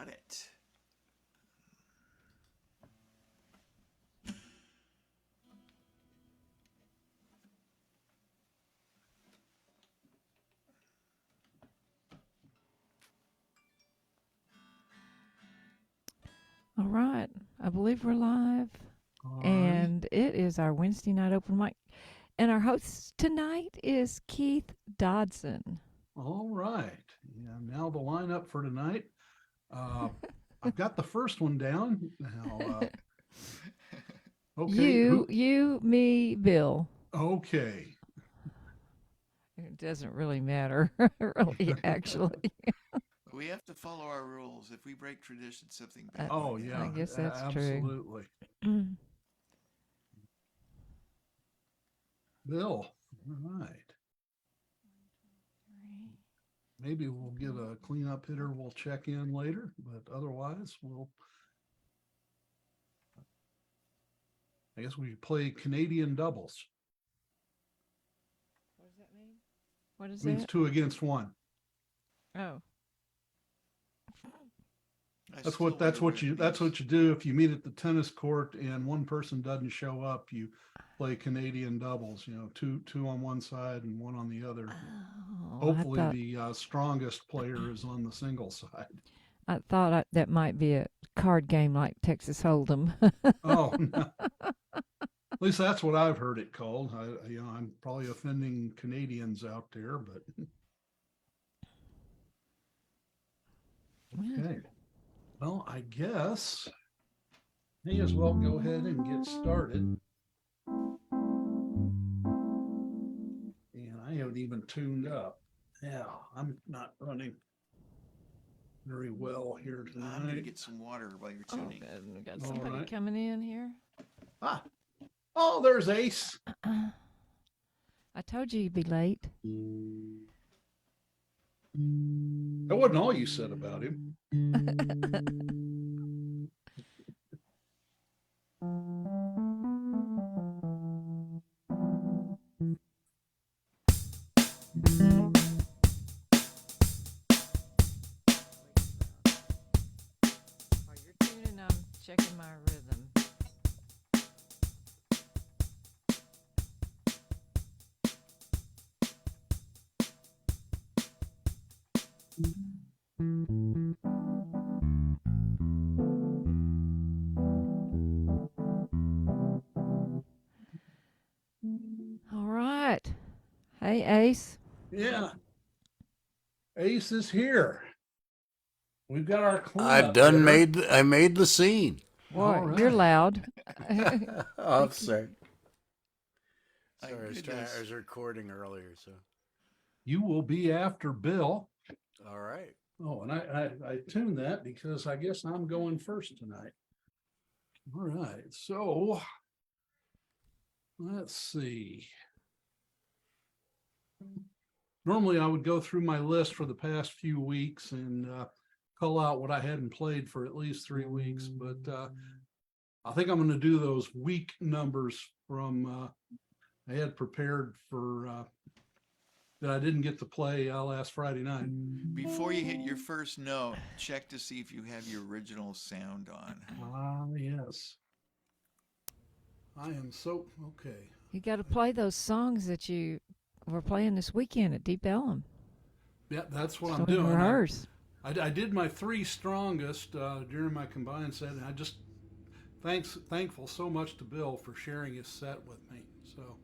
got it. All right. I believe we're live. All right. And it is our Wednesday night open mic. And our host tonight is Keith Dodson. All right. Yeah, now the lineup for tonight. I've got the first one down. Now, okay. You, me, Bill. Okay. It doesn't really matter, really, actually. We have to follow our rules. If we break tradition, something bad. Oh, yeah. I guess that's absolutely. true. Bill. All right. Maybe we'll get a cleanup hitter. We'll check in later, but otherwise, I guess we play Canadian doubles. What does that mean? What is It means that? 2 against 1. Oh. That's what you do if you meet at the tennis court and one person doesn't show up. You play Canadian doubles. You know, two on one side and one on the other. Oh, Hopefully, the strongest player is on the single side. I thought that might be a card game like Texas Hold'em. Oh, no. At least that's what I've heard it called. I'm probably offending Canadians out there, but okay. Well, I guess may as well go ahead and get started. And I haven't even tuned up. Yeah, I'm not running very well here tonight. I'm going to get some water while you're tuning. Oh, we got somebody coming in here. Oh, there's Ace. I told you you'd be late. That wasn't all you said about him. While you're tuning, I'm checking my rhythm. All right. Hey, Ace. Yeah. Ace is here. We've got our I made the scene. Boy, All right. you're loud. Oh, sorry. My Sorry, I goodness. was recording earlier, so. You will be after Bill. All right. Oh, and I tuned that because I guess I'm going first tonight. All right. So let's see. Normally I would go through my list for the past few weeks and call out what I hadn't played for at least 3 weeks, but I think I'm going to do those week numbers from I had prepared for that I didn't get to play last Friday night. Before you hit your first note, check to see if you have your original sound on. Yes. I am so okay. You got to play those songs that you were playing this weekend at Deep Ellum. Yeah, that's what So I'm we doing. rehearse. I did my 3 strongest during my combined set, and I just thankful so much to Bill for sharing his set with me. So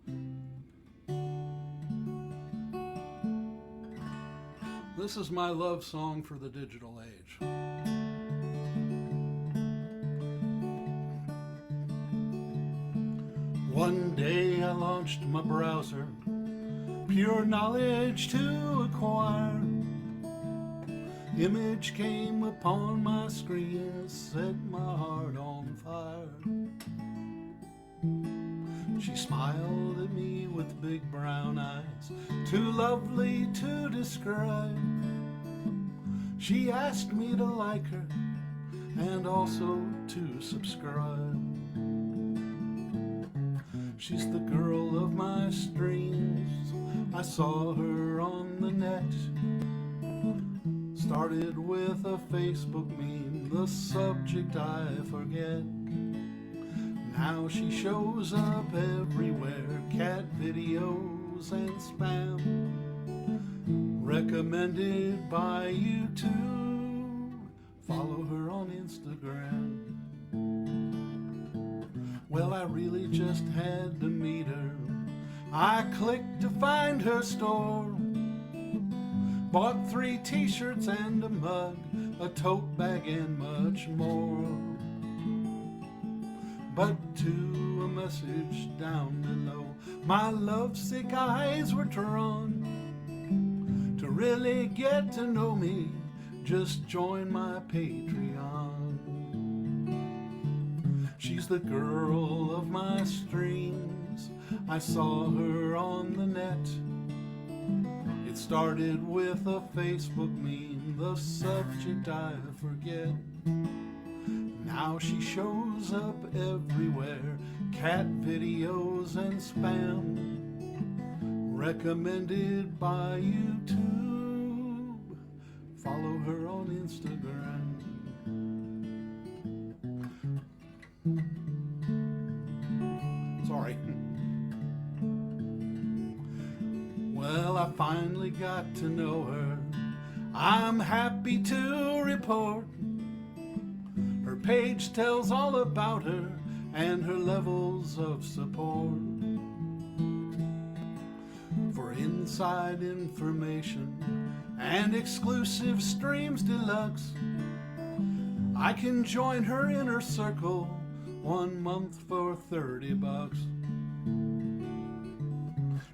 this is my love song for the digital age. One day I launched my browser, pure knowledge to acquire. Image came upon my screen, set my heart on fire. She smiled at me with big brown eyes, too lovely to describe. She asked me to like her and also to subscribe. She's the girl of my dreams. I saw her on the net, Started with a Facebook meme, the subject I forget. Now she shows up everywhere, cat videos and spam. Recommended by YouTube, follow her on Instagram. Well, I really just had to meet her. I clicked to find her store. Bought 3 t-shirts and a mug, a tote bag and much more. But to a message down below, my lovesick eyes were drawn. To really get to know me, just join my Patreon. She's the girl of my streams. I saw her on the net. It started with a Facebook meme, the subject I forget. Now she shows up everywhere, cat videos and spam. Recommended by YouTube, follow her on Instagram. Sorry. Well, I finally got to know her. I'm happy to report her page tells all about her and her levels of support. For inside information and exclusive streams deluxe, I can join her inner circle 1 month for $30.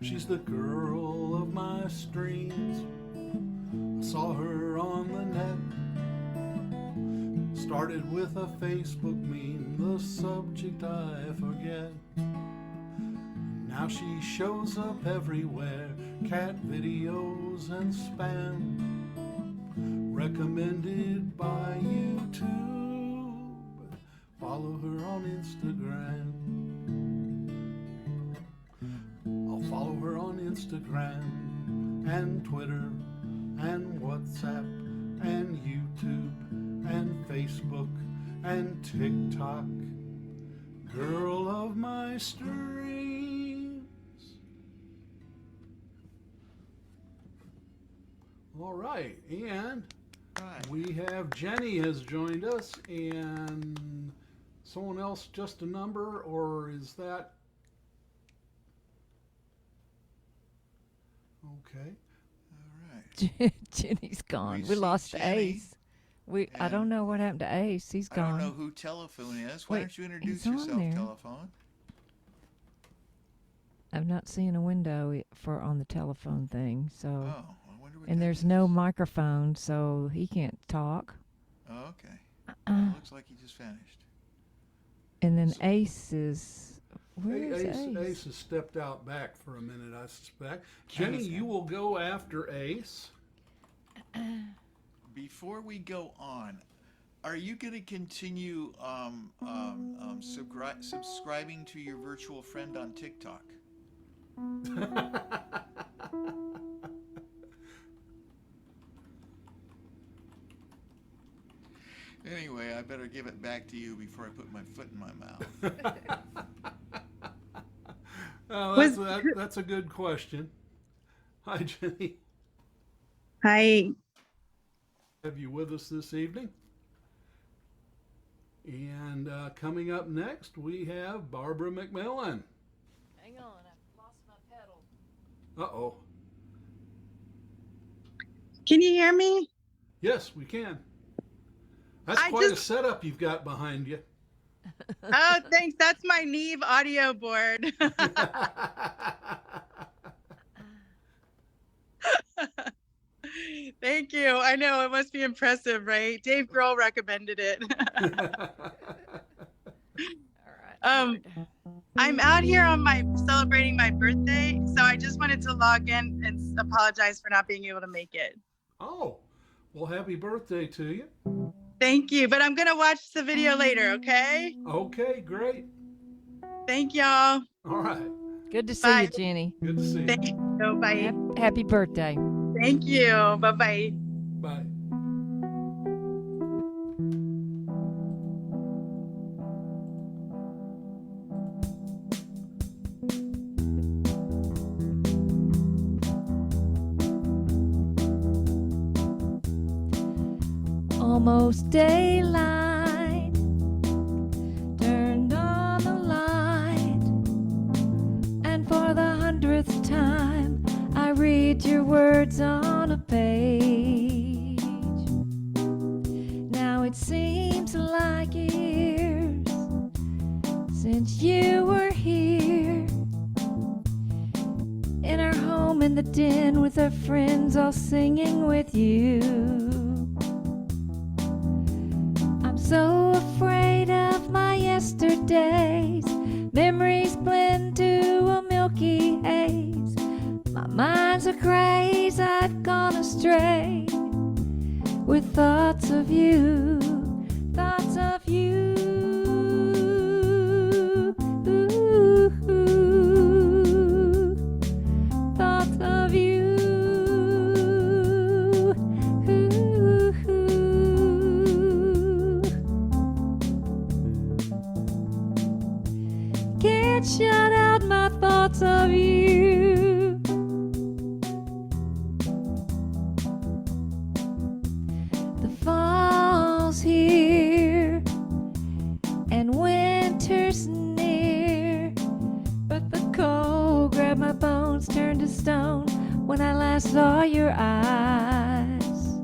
She's the girl of my streams. Saw her on the net. Started with a Facebook meme, the subject I forget. Now she shows up everywhere, cat videos and spam. Recommended by YouTube, follow her on Instagram. I'll follow her on Instagram and Twitter and WhatsApp and YouTube and Facebook and TikTok. Girl of my streams. All right, and Right. we have Jenny has joined us, and someone else, just a number, or is that okay? All right. Jenny's gone. We We see lost Jenny, Ace. I and don't know what happened to Ace. He's I gone. don't know who telephone is. Why Wait, don't you introduce he's on yourself, there. telephone? I'm not seeing a window for on the telephone thing. So, Oh, I wonder what and that there's is. no microphone, so he can't talk. Oh, okay. Uh, Looks like he just vanished. and then So- Ace is where is Ace? Ace has stepped out back for a minute, I suspect. Jenny, Ace. you will go after Ace. Before we go on, are you going to continue subscribing to your virtual friend on TikTok? Anyway, I better give it back to you before I put my foot in my mouth. That's a good question. Hi, Jenny. Hi. Have you with us this evening? And coming up next, we have Barbara McMillen. Hang on, I've lost my pedal. Uh-oh. Can you hear me? Yes, we can. That's I quite a just- setup you've got behind you. Oh, thanks. That's my Neve audio board. Thank you. I know it must be impressive, right? Dave Grohl recommended it. All right. I'm out here on celebrating my birthday, so I just wanted to log in and apologize for not being able to make it. Oh, well, happy birthday to you. Thank you, but I'm gonna watch the video later, okay? Okay, great. Thank y'all. All right. Good to see Bye. you, Jenny. Good to see you. Thank you. Bye. Happy birthday. Thank you. Bye-bye. Bye. almost daylight. Turned on the light, and for the 100th time, I read your words on a page. Now it seems like years since you were here, in our home in the den with our friends all singing with you. I'm so afraid of my yesterdays. Memories blend to a milky haze. My mind's a craze, I've gone astray with thoughts of you, thoughts of you. Thoughts of you. Can't shut out my thoughts of you. The fall's here and winter's near, but the cold grabbed my bones, turned to stone when I last saw your eyes.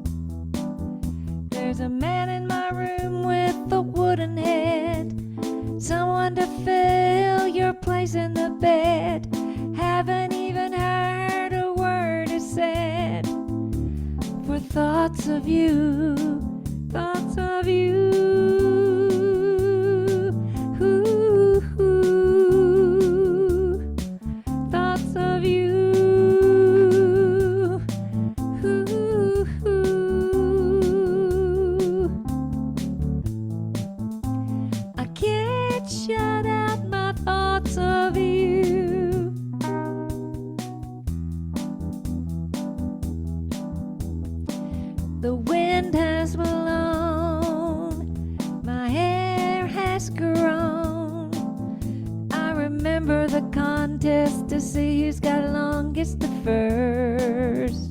There's a man in my room with a wooden head, someone to fill your place in the bed. Haven't even heard a word is said, for thoughts of you, thoughts of you. Thoughts of you. I can't shut out my thoughts of you. The wind has blown, my hair has grown. I remember the contest to see who's got longest the first.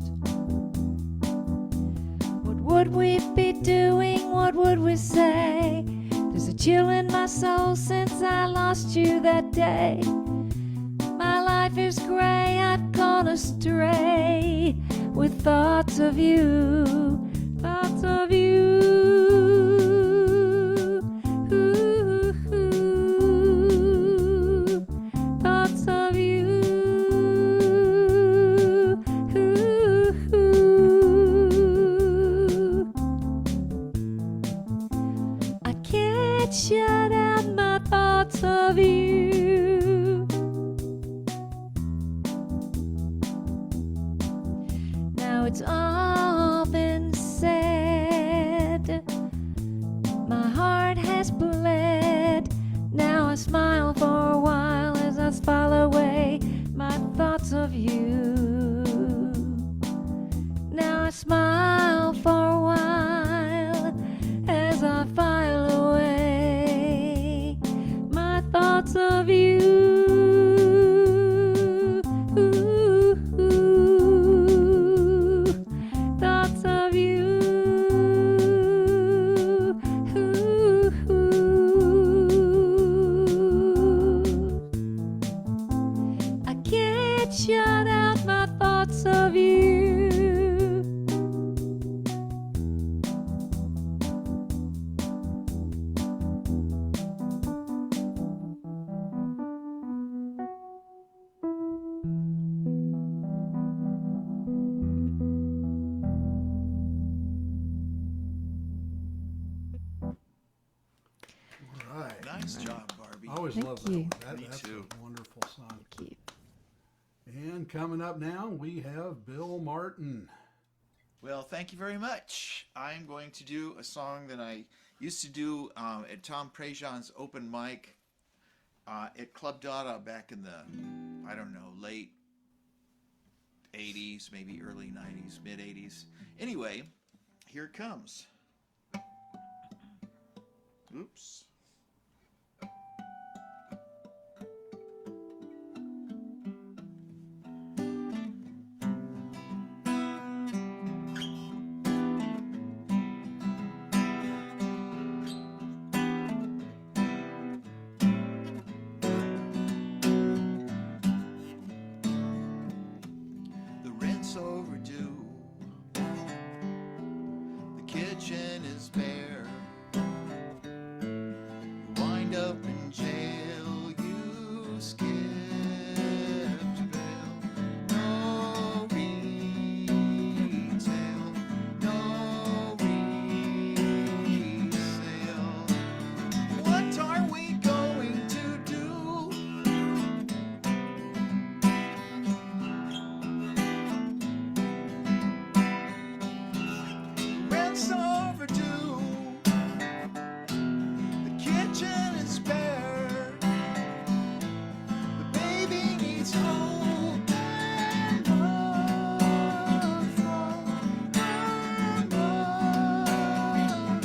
What would we be doing? What would we say? There's a chill in my soul since I lost you that day. My life is gray, I've gone astray with thoughts of you, thoughts of you. Thoughts of you. I can't shut out my thoughts of you. Now it's all been said, my heart has bled. Now I smile for a while as I file away my thoughts of you. Now I smile for a while as I file away my thoughts of you. Thoughts of you. I can't shut out my thoughts of you. All right. Nice job, Barbie. I always Thank love that you. one. Me That's too. a wonderful song. Thank you. And coming up now, we have Bill Martin. Well, thank you very much. I'm going to do a song that I used to do at Tom Prejean's open mic at Club Dada back in the, I don't know, late 80s, maybe early 90s, mid 80s. Anyway, here it comes. Oops. kitchen is bare. Wind up in jail, you skipped bail. No retail, no resale. What are we going to do? Rent's overdue. The kitchen is bare. The baby needs hope and love from her mother.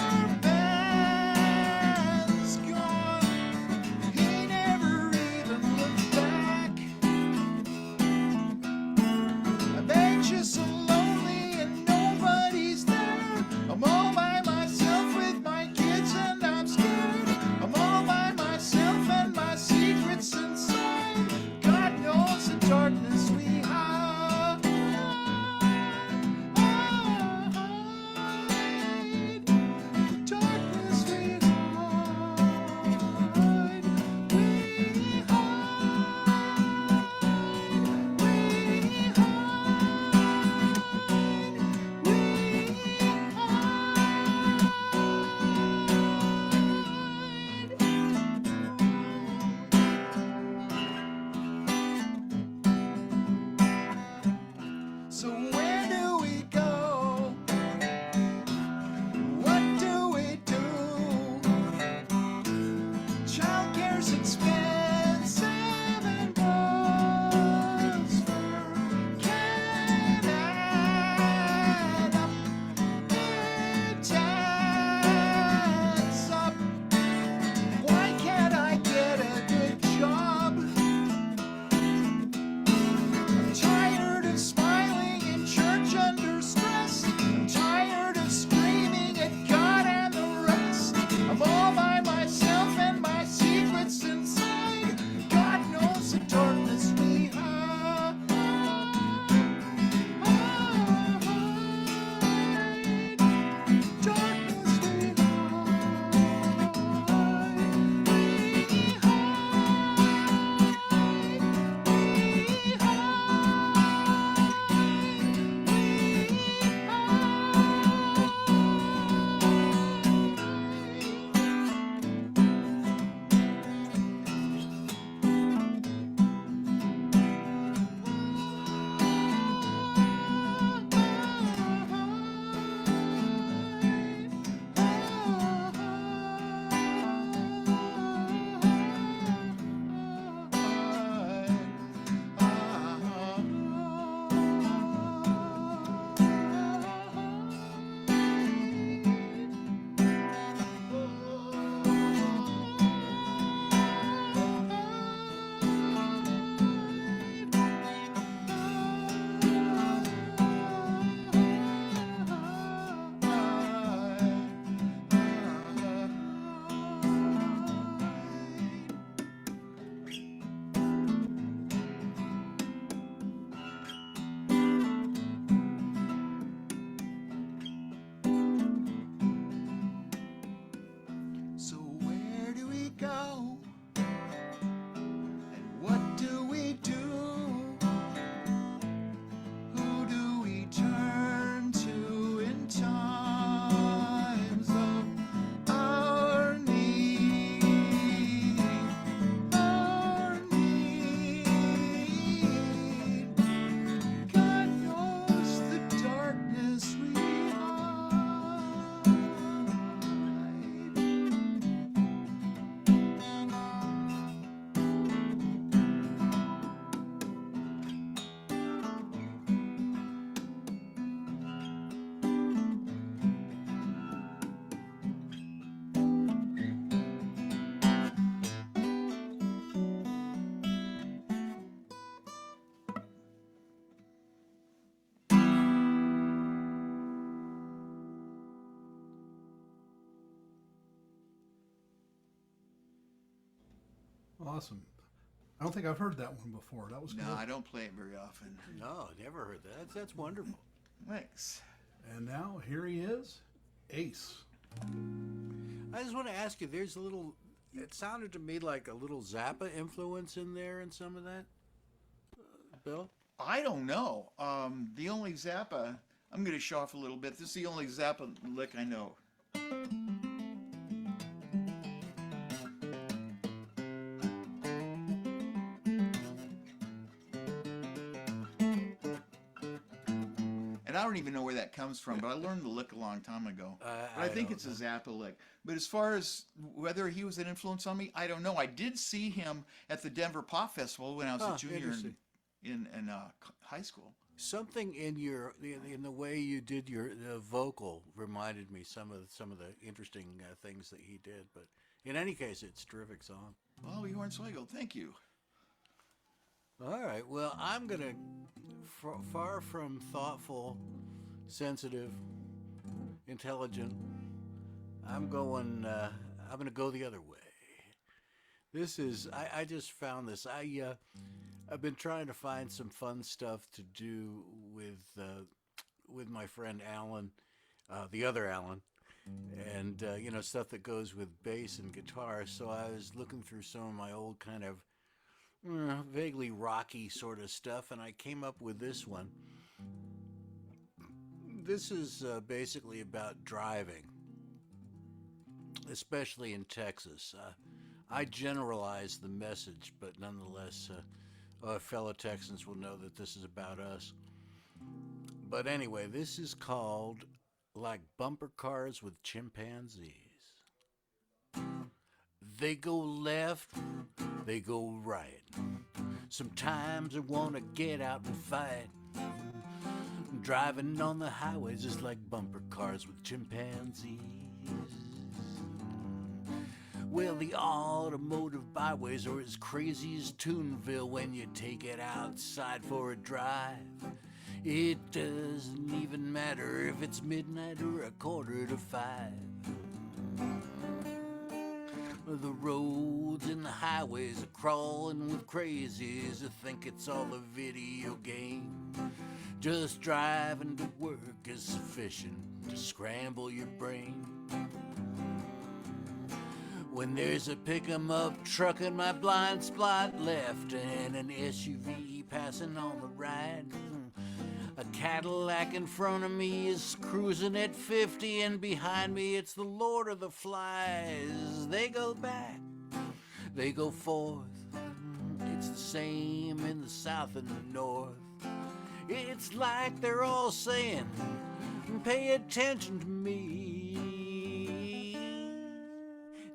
Your man's gone. He never even looked back. I'm anxious and lonely and nobody's there. I'm all by myself with my kids and I'm scared. I'm all by myself and my secrets inside. God knows the darkness we hide. The darkness we hide. We So where do we go? What do we do? Childcare's expensive and bus fare can't add up. It adds up. Why can't I get a good job? I'm tired of smiling in church under stress. I'm tired of screaming at God and the rest. I'm all by myself and my secrets inside. God knows the darkness we hide. Darkness we So where do we go? And what do we do? Who do we turn to in times of our need? Our need. God knows the darkness we hide. Awesome. I don't think I've heard that one before. That was No, good. I don't play it very often. No, never heard that. That's wonderful. Thanks. And now here he is, Ace. I just want to ask you, there's a little, it sounded to me like a little Zappa influence in there in some of that, Bill? I don't know. The only Zappa, I'm going to show off a little bit. This is the only Zappa lick I know. And I don't even know where that comes from, but I learned the lick a long time ago. But I think it's a Zappa lick. But as far as whether he was an influence on me, I don't know. I did see him at the Denver Pop Festival when I was a junior interesting. in high school. Something in the way you did your vocal reminded me some of the interesting things that he did. But in any case, it's a terrific song. Well, Hornswoggle, thank you. All right. Well, I'm gonna far from thoughtful, sensitive, intelligent. I'm gonna go the other way. This is I just found this. I've been trying to find some fun stuff to do with my friend Alan, the other Alan, and stuff that goes with bass and guitar. So I was looking through some of my old kind of vaguely rocky sort of stuff, and I came up with this one. This is basically about driving, especially in Texas. I generalize the message, but nonetheless, fellow Texans will know that this is about us. But anyway, this is called Like Bumper Cars with Chimpanzees. They go left, they go right. Sometimes I want to get out and fight. Driving on the highways is like bumper cars with chimpanzees. Well, the automotive byways are as crazy as Toonville when you take it outside for a drive. It doesn't even matter if it's midnight or 4:45. The roads and the highways are crawling with crazies who think it's all a video game. Just driving to work is sufficient to scramble your brain. When there's a pick-em-up truck in my blind spot left and an SUV passing on the right, a Cadillac in front of me is cruising at 50, and behind me it's the Lord of the Flies. They go back, they go forth. It's the same in the south and the north. It's like they're all saying, pay attention to me.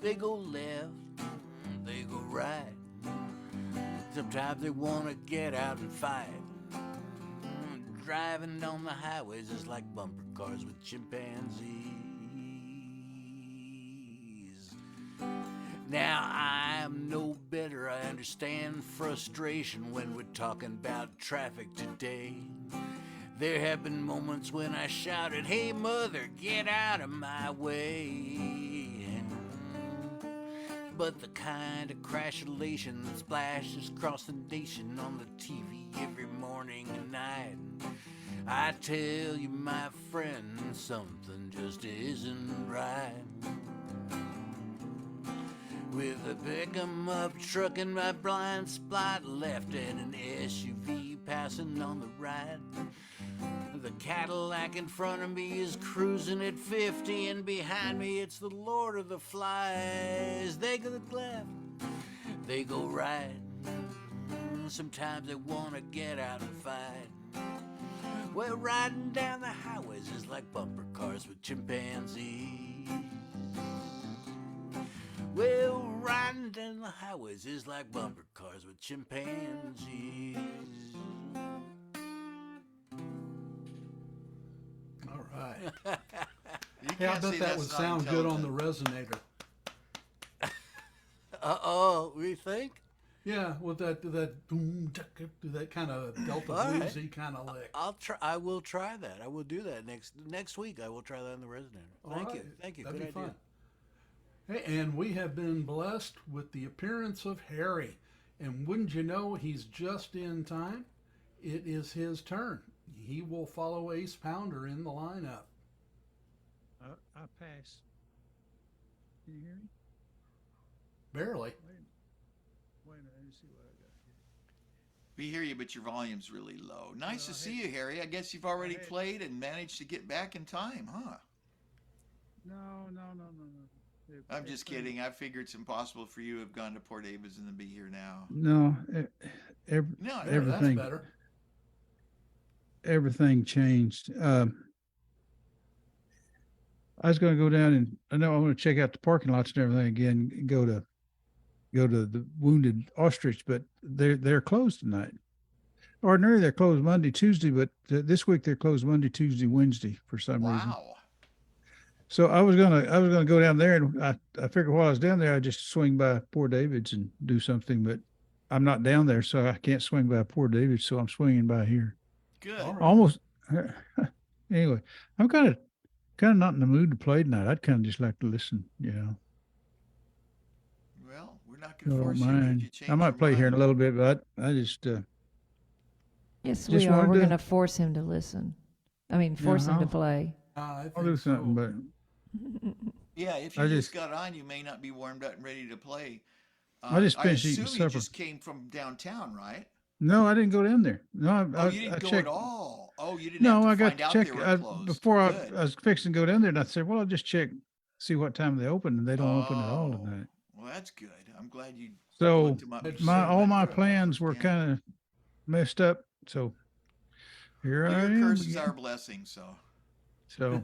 They go left, they go right. Sometimes they want to get out and fight. Driving on the highways is like bumper cars with chimpanzees. Now I'm no better, I understand frustration when we're talking about traffic today. There have been moments when I shouted, hey mother, get out of my way. But the kind of crashulation that splashes across the nation on the TV every morning and night, I tell you, my friend, something just isn't right. With a pick-em-up truck in my blind spot left and an SUV passing on the right, the Cadillac in front of me is cruising at 50, and behind me it's the Lord of the Flies. They go left, they go right. Sometimes they want to get out and fight. Well, riding down the highways is like bumper cars with chimpanzees. Well, riding down the highways is like bumper cars with chimpanzees. All right. You Hey, I can't say bet that that's would not sound good on the intelligent. resonator. Uh-oh, we think? Yeah, with that boom, that kind of Delta All right. bluesy kind of lick. I will try that. I will do that next week. I will try that on the resonator. All Thank right. you. Thank you. That'd Good be idea. fun. Hey, and we have been blessed with the appearance of Harry. And wouldn't you know, he's just in time. It is his turn. he will follow Ace Pounder in the lineup. I pass. Can you hear me? Barely. Wait a minute. Let me see what I got here. We hear you, but your volume's really low. Nice Well, to see you, Harry. I guess you've already played and managed to get back in time, huh? No. I'm just kidding. I figured it's impossible for you to have gone to Port Davis and then be here now. No, No, That's everything better. everything changed. I was going to go down and I know I want to check out the parking lots and everything again. And go to the Wounded Ostrich, but they're closed tonight. Ordinarily they're closed Monday, Tuesday, but this week they're closed Monday, Tuesday, Wednesday for some reason. Wow. So I was gonna go down there, and I figured while I was down there, I'd just swing by Poor David's and do something, but I'm not down there, so I can't swing by Poor David's, so I'm swinging by here. Good. All right. Almost. Anyway, I'm kind of not in the mood to play tonight. I'd kind of just like to listen, Well, we're not I going to don't force you. But if mind. you change I might your play here in a mind- little bit, but I just Yes, Just we are. wanted We're to- going to force him to listen. I mean, force him to I'll- play. I think I'll do something, so. but Yeah, if I you just just- got on, you may not be warmed up and ready to play. I just finished eating assume you supper. just came from downtown, right? no, I didn't go down there. No, Oh, I you didn't go checked. at all. Oh, you didn't No, have I to got find to out check they were closed. before I Good. was fixing to go down there, and I said, "Well, I'll just check, see what time they open," and they don't open at all Oh, tonight. Well, that's good. I'm glad you So looked them up. It's before you all went my there. plans were Yeah. kind of messed up. So here Well, I your am. curse is again. our blessing, so. So,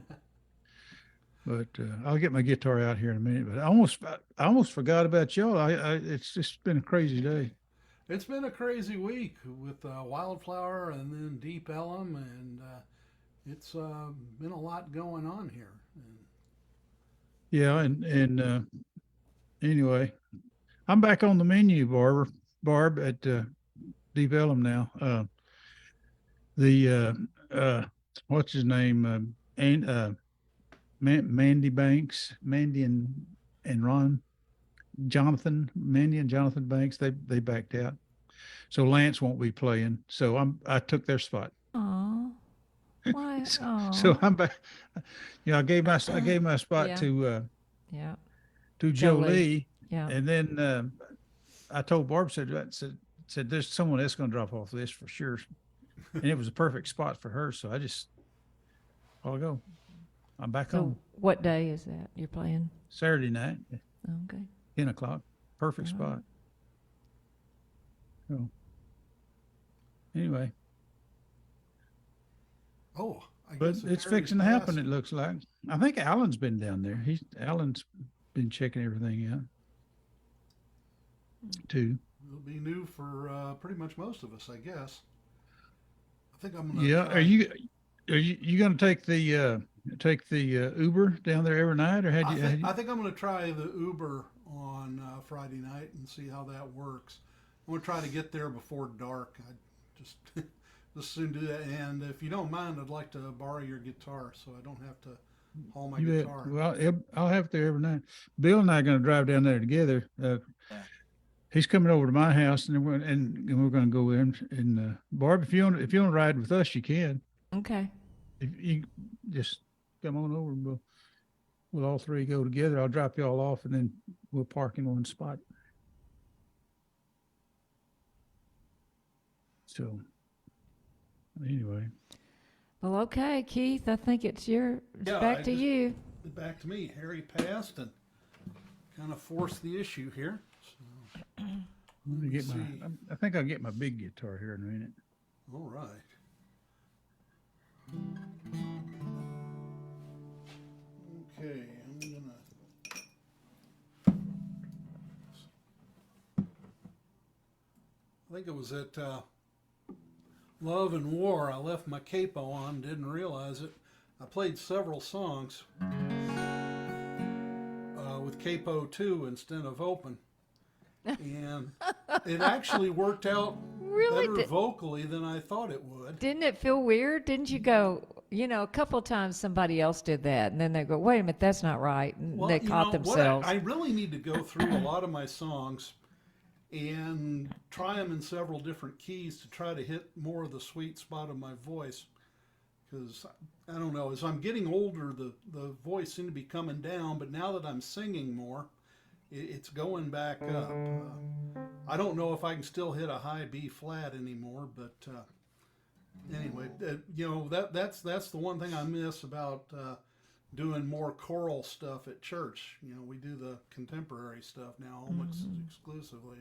but I'll get my guitar out here in a minute. But I almost forgot about y'all. It's just been a crazy day. It's been a crazy week with Wildflower and then Deep Ellum, and it's been a lot going on here. And Yeah, and anyway, I'm back on the menu, Barb at Deep Ellum now. What's his name? Mandy Banks, Mandy and Ron, Mandy and Jonathan Banks. They backed out, so Lance won't be playing. So I took their spot. Aw. Why? So Aw. I'm back. I gave my spot Yeah. to Yeah. Jolie, Yeah. and then I told Barb said there's someone else going to drop off this for sure, and it was a perfect spot for her. So I'll go. I'm back So on what day is that you're playing? Saturday night, Okay. 10 o'clock. Perfect All right. spot. So anyway, oh, I but guess it's Harry's fixing to happen. passed. It looks like. I think Alan's been down there. Alan's been checking everything out too. It'll be new for pretty much most of us, I guess. I think I'm gonna. Yeah. try- Are you going to take the Uber down there every night, or I think I'm going to try the Uber on Friday night and see how that works. I'm going to try to get there before dark. I just soon do that. And if you don't mind, I'd like to borrow your guitar so I don't have to haul my You bet. guitar. Well, I'll have it there every night. Bill and I are going to drive down there together. He's coming over to my house, and we're going to go there. And Barb, if you want to ride with us, you can. Okay. If you just come on over, and we'll all three go together. I'll drop you all off, and then we'll park in one spot. So anyway, Well, okay, Keith. I think it's Yeah, back I to just- you. Back to me. Harry passed and kind of forced the issue here. So, I'm gonna get see. I think I'll get my big guitar here in a minute. all right. Okay, I'm gonna. I think it was at Love and War. I left my capo on, didn't realize it. I played several songs with capo 2 instead of open. And it actually worked out Really? better vocally than I thought it would. Didn't it feel weird? Didn't you go, a couple of times somebody else did that, and then they go, wait a minute, that's not right. And Well, they you caught know what? themselves. I really need to go through a lot of my songs and try them in several different keys to try to hit more of the sweet spot of my voice. because I don't know, as I'm getting older, the voice seemed to be coming down, but now that I'm singing more, it's going back up. I don't know if I can still hit a high B flat anymore, but anyway, that's the one thing I miss about doing more choral stuff at church. We do the contemporary stuff now almost exclusively,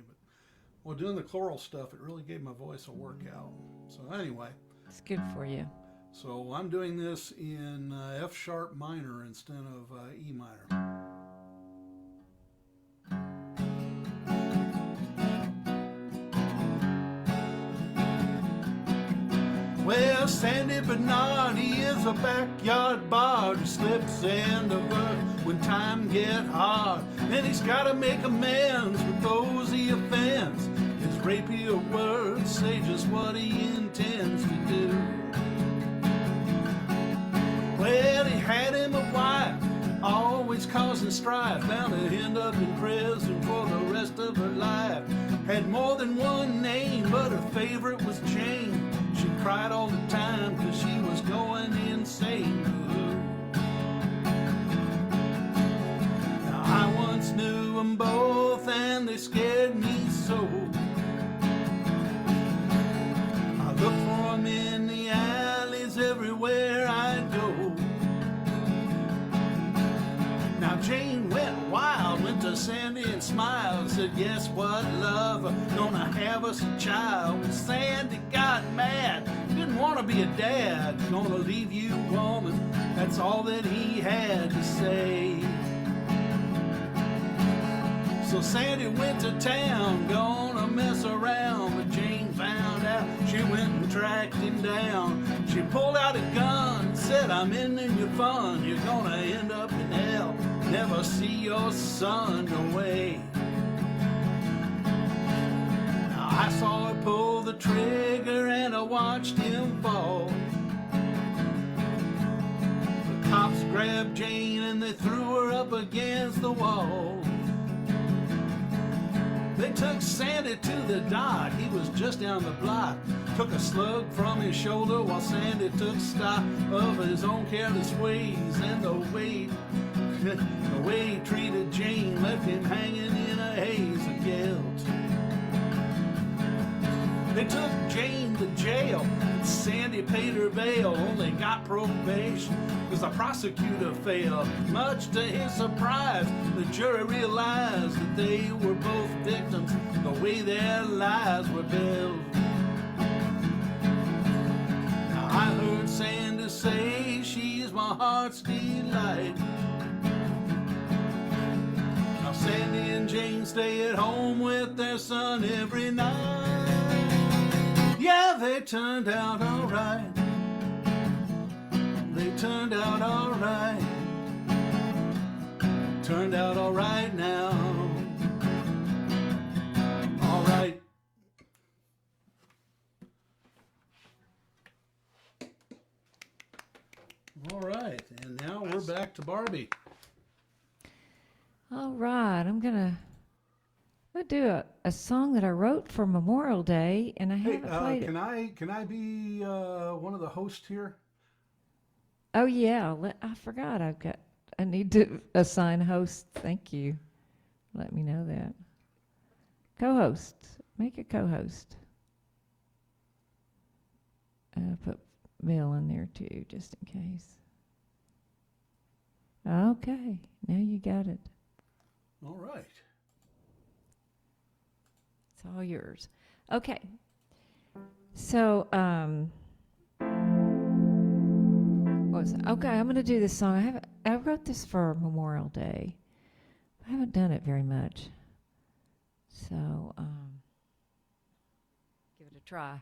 but doing the choral stuff, it really gave my voice a workout. So anyway, It's good for you. so I'm doing this in F sharp minor instead of E minor. Well, Sandy Bernard, he is a backyard bard who slips in the verse when time get hard. And he's gotta make amends with those he offends. His rapier words say just what he intends to do. Well, he had him a wife, always causing strife, bound to end up in prison for the rest of her life. Had more than one name, but her favorite was Jane. She cried all the time 'cause she was going insane. Now, I once knew them both and they scared me so. I look for them in the alleys everywhere I go. Now Jane went wild, went to Sandy and smiled, said, guess what, love, I'm gonna have us a child. Well, Sandy got mad, didn't want to be a dad. Gonna leave you, woman, that's all that he had to say. So Sandy went to town, gonna mess around, but Jane found out, she went and tracked him down. She pulled out a gun, said, I'm ending your fun, you're gonna end up in hell, never see your son away. Now I saw her pull the trigger and I watched him fall. The cops grabbed Jane and they threw her up against the wall. They took Sandy to the dock, he was just down the block. Took a slug from his shoulder while Sandy took stock of his own careless ways. And the way he treated Jane left him hanging in a haze of guilt. They took Jane to jail, and Sandy paid her bail, only got probation because the prosecutor failed. Much to his surprise, the jury realized that they were both victims, the way their lives were built. Now I heard Sandy say, she's my heart's delight. Now Sandy and Jane stay at home with their son every night. Yeah, they turned out all right. They turned out all right. Turned out all right now. All right. All right, and now we're back to Barbie. All right, I'm gonna do a song that I wrote for Memorial Day, and I Hey, haven't played it. can I be one of the hosts here? Oh yeah, I forgot. I need to assign host. Thank you. Let me know that. Co-host. Make a co-host. Put Bill in there too, just in case. Okay, now you got it. All right. It's all yours. Okay. So, what was it? Okay, I'm going to do this song. I wrote this for Memorial Day. I haven't done it very much. So, give it a try.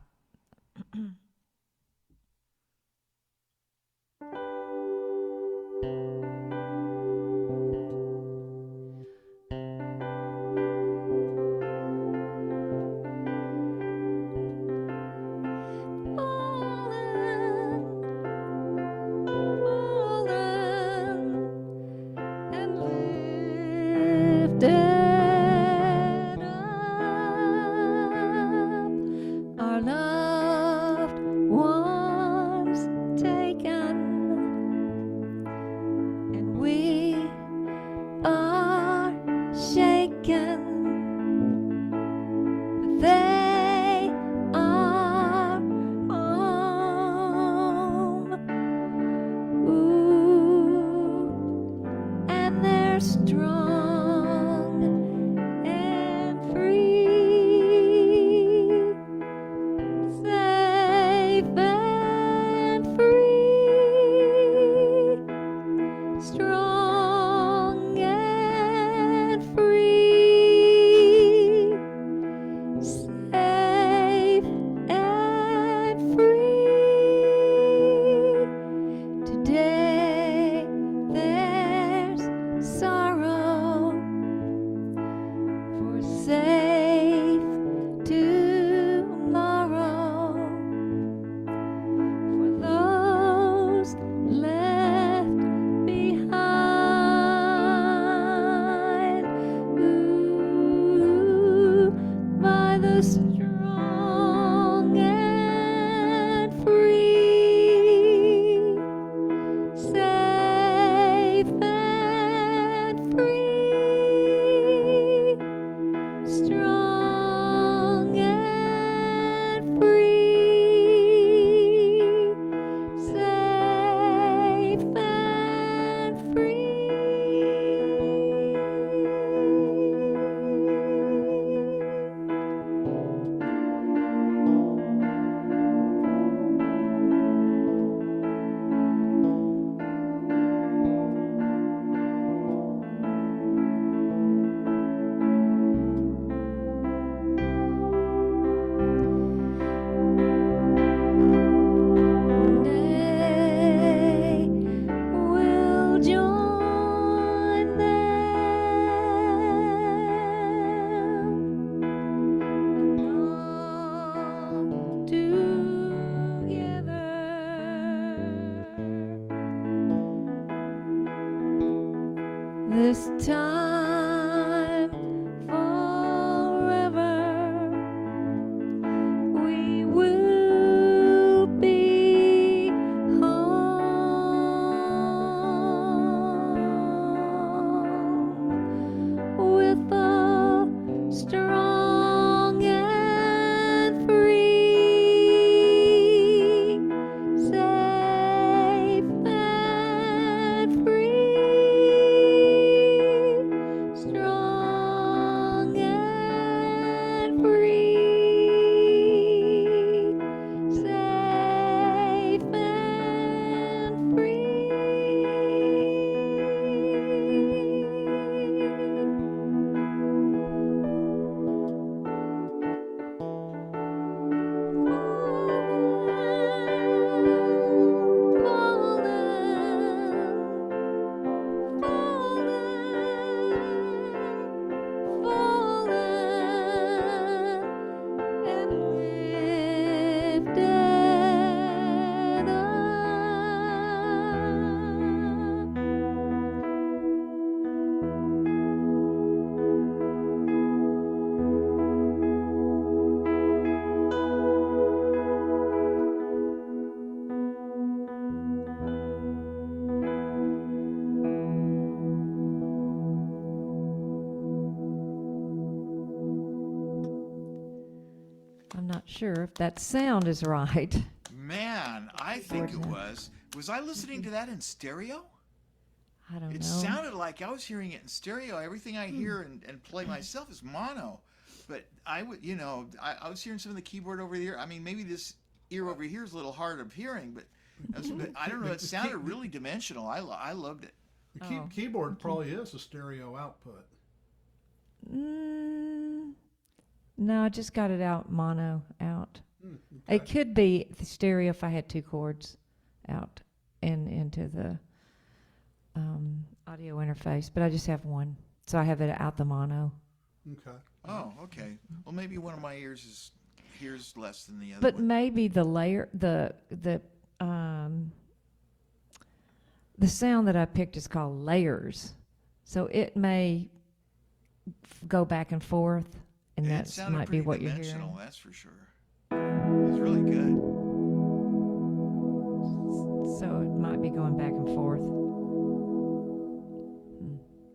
Our loved ones taken. this time forever. We will be home with a strong and free, safe and free, strong and free, safe and I'm not sure if that sound is right. Man, I think it Lord, no. was. Was I listening to that in stereo? I don't It know. sounded like I was hearing it in stereo. Everything I hear and play myself is mono. But I would, you know, I was hearing some of the keyboard over here. I mean, maybe this ear over here is a little hard of hearing, but I don't know. It sounded really dimensional. I loved it. The Oh, keyboard probably is a stereo output. No, I just got it out mono out. Okay. It could be the stereo if I had two cords out and into the audio interface, but I just have one, so I have it out the mono. Okay. Oh, okay. Well, maybe one of my ears hears less than the other But one. maybe the sound that I picked is called layers, so it may go back and forth, and It that sounded might be pretty what you're dimensional, hearing. that's for sure. It was really good. So it might be going back and forth.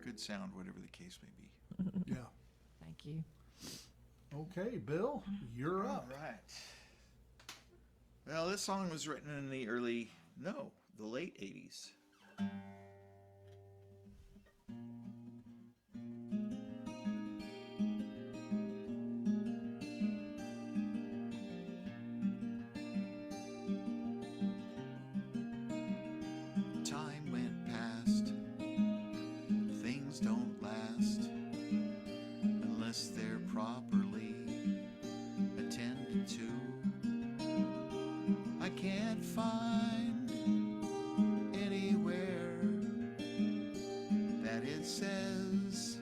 Good sound, whatever the case may be. Yeah. Thank you. Okay, Bill, you're All up. right. Well, this song was written in the late 80s. Time went past. Things don't last unless they're properly attended to. I can't find anywhere that it says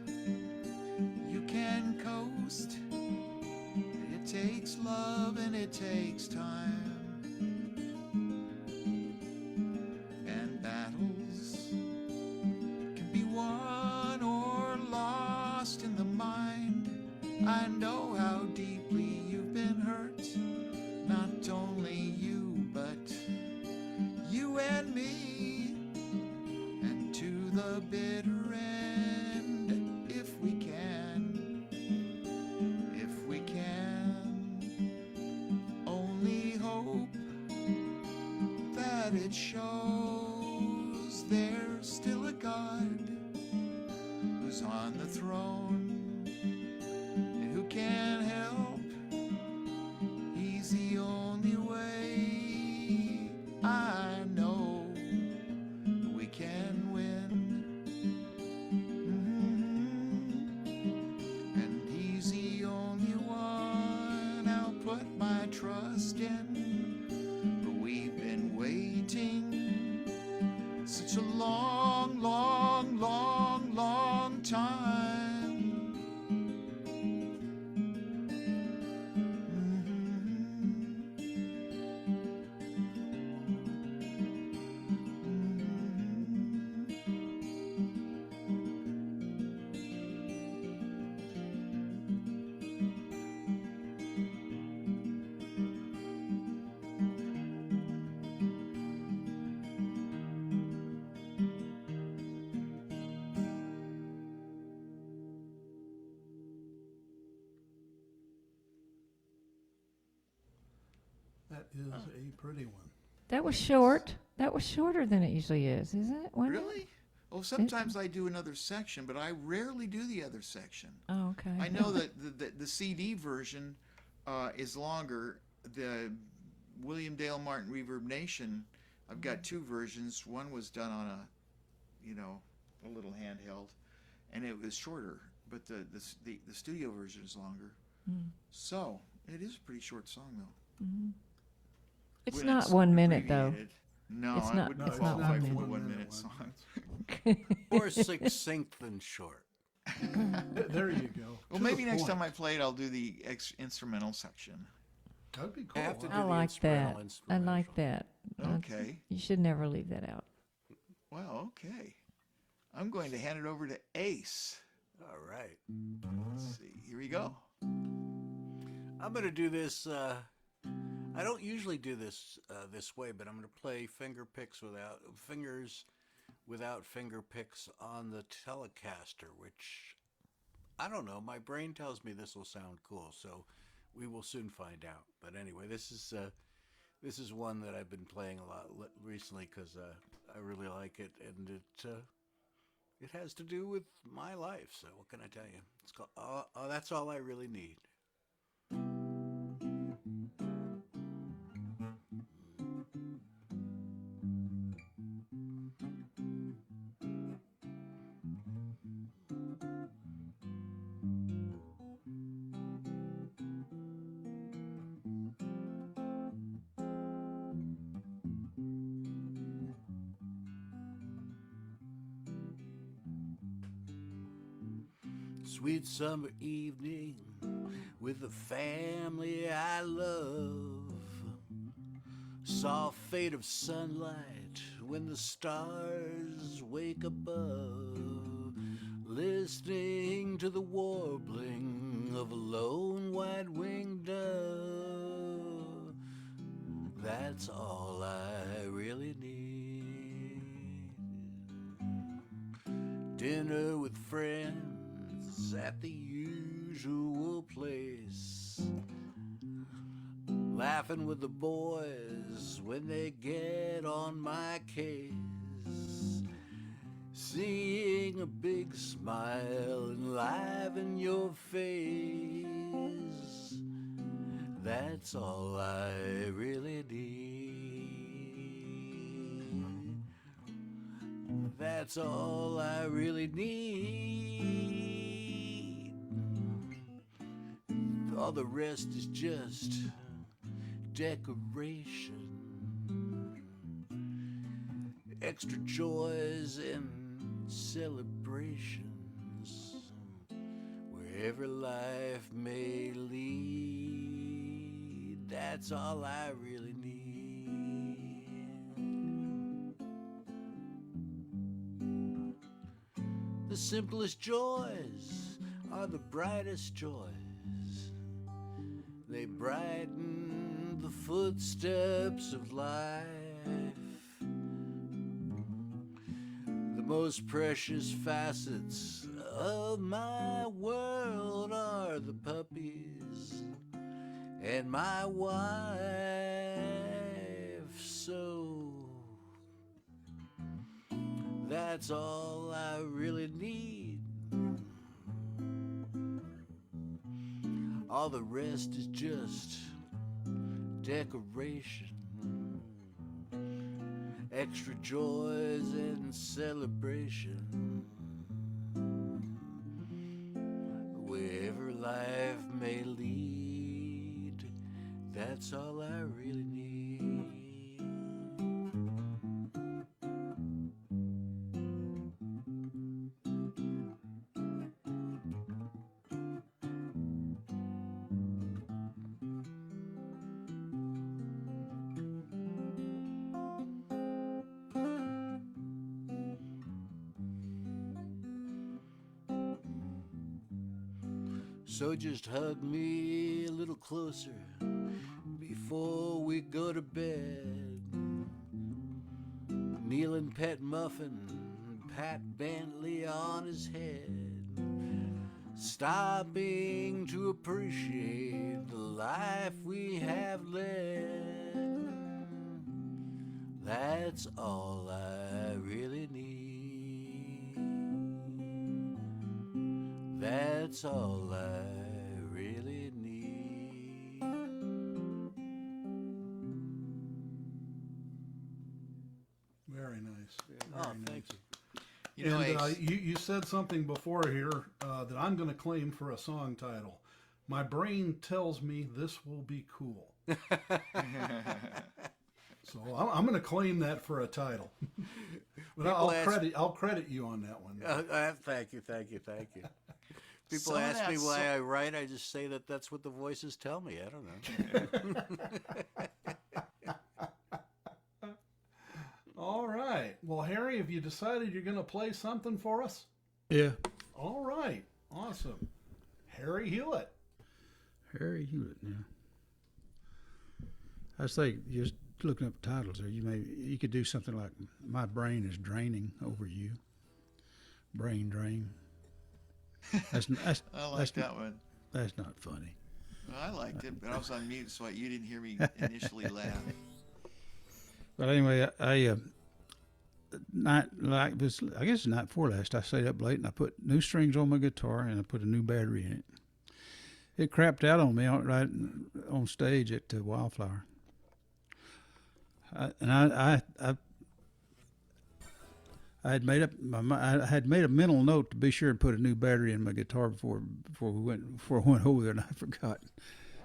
you can coast. It takes love and it takes time. And battles can be won or lost in the mind. I know how deeply you've been hurt. Not only you, but you and me. And to the bitter end, if we can, only hope that it shows there's still a God who's on the throne and who can help. He's the only way I know we can win. And he's the only one I'll put my trust in. But we've been waiting such a long, long, long, long time. is a pretty one. That was short. That was shorter than it usually is, isn't it? Wasn't it? Really? Well, sometimes I do another section, but I rarely do the other section. Oh, okay. I know that the CD version is longer. The William Dale Martin Reverb Nation, I've got two versions. One was done on a little handheld, and it was shorter. But the studio version is longer. Mm. So it is a pretty short song, though. Mm-hmm. It's When not 1 minute though. abbreviated. No, It's I not- wouldn't it's not qualify 1 for the minute. 1 minute song. Or succinct and short. There you go. Well, To maybe the next time point. I play it, I'll do the instrumental section. That'd be I cool. have to do I the like that. instrumental I like that. Okay. You should never leave that out. Well, okay. I'm going to hand it over to Ace. All right. Let's see. Here we go. I'm going to do this. I don't usually do this this way, but I'm going to play fingers without finger picks on the Telecaster, which I don't know. My brain tells me this will sound cool, so we will soon find out. But anyway, this is one that I've been playing a lot recently because I really like it, and it has to do with my life. So what can I tell you? It's called That's All I Really Need. Sweet summer evening with the family I love. Soft fade of sunlight when the stars wake above. Listening to the warbling of a lone white-winged dove. That's all I really need. Dinner with friends at the usual place. Laughing with the boys when they get on my case. Seeing a big smile enliven your face. That's all I really need. That's all I really need. All the rest is just decoration. Extra joys and celebrations. Wherever life may lead, that's all I really need. The simplest joys are the brightest joys. They brighten the footsteps of life. The most precious facets of my world are the puppies and my wife. So that's all I really need. All the rest is just decoration. Extra joys and celebration. Wherever life may lead, that's all I really need. So just hug me a little closer before we go to bed. Kneel and pet Muffin, pat Bentley on his head. Stopping to appreciate the life we have led. That's all I really need. That's all I really need. Very nice. Oh, Very thank nice. you. You know, And Ace, you said something before here that I'm going to claim for a song title. My brain tells me this will be cool. So I'm going to claim that for a title. But I'll credit you on that one. Thank you. People Some of ask me that why so- I write. I just say that that's what the voices tell me. I don't know. All right. Well, Harry, have you decided you're going to play something for us? Yeah. All right. Awesome. Harry Hewlett. Harry Hewlett. Yeah. I was thinking, just looking up titles there, you could do something like "My Brain is Draining Over You." Brain drain. That's I like that one. That's not funny. Well, I liked it, but I was on mute, so you didn't hear me initially laugh. But anyway, I night like this, I guess the night before last, I stayed up late and I put new strings on my guitar and I put a new battery in it. It crapped out on me right on stage at Wildflower. I had made up I had made a mental note to be sure and put a new battery in my guitar before I went over there, and I forgot.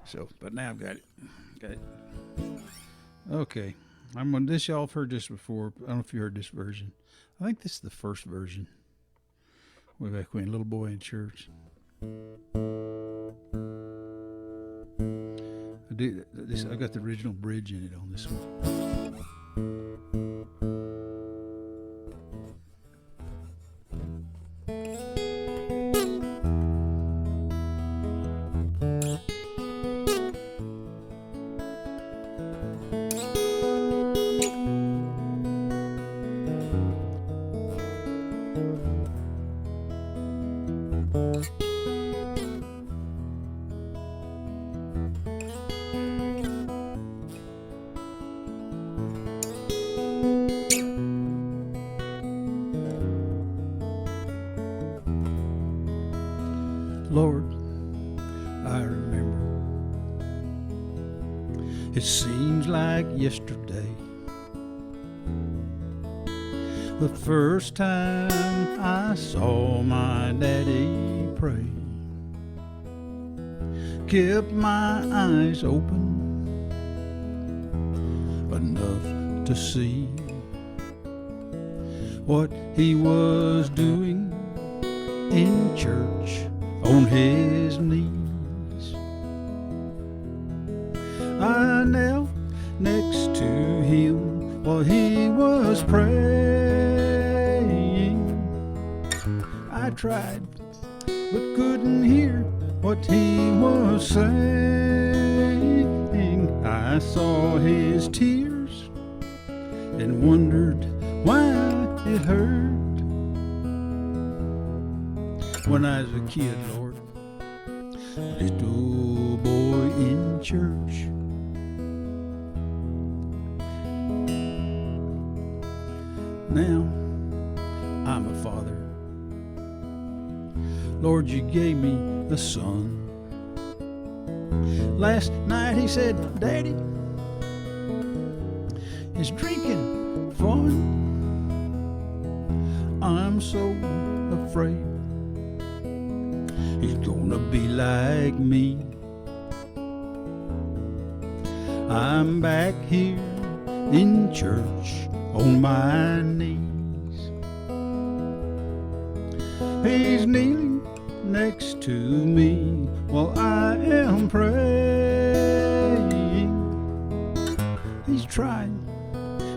So, but now I've got it. Okay, this y'all have heard this before. I don't know if you heard this version. I think this is the first version. Way back when, Little Boy in Church. I got the original bridge in it on this one. Lord, I remember. It seems like yesterday, the first time I saw my daddy pray. Kept my eyes open enough to see what he was doing in church on his knees. I knelt next to him while he was praying. I tried but couldn't hear what he was saying. I saw his tears and wondered why it hurt. When I was a kid, Lord, little boy in church. Now I'm a father. Lord, you gave me a son. Last night he said, Daddy, is drinking fun? I'm so afraid he's gonna be like me. I'm back here in church on my knees. He's kneeling next to me while I am praying. He's trying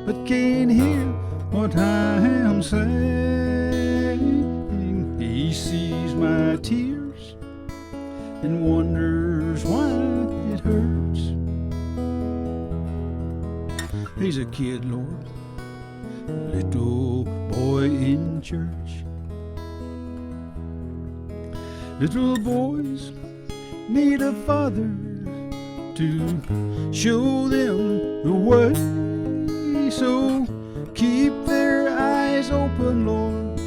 but can't hear what I am saying. He sees my tears and wonders why it hurts. He's a kid, Lord, little boy in church. Little boys need a father to show them the way. so keep their eyes open, Lord,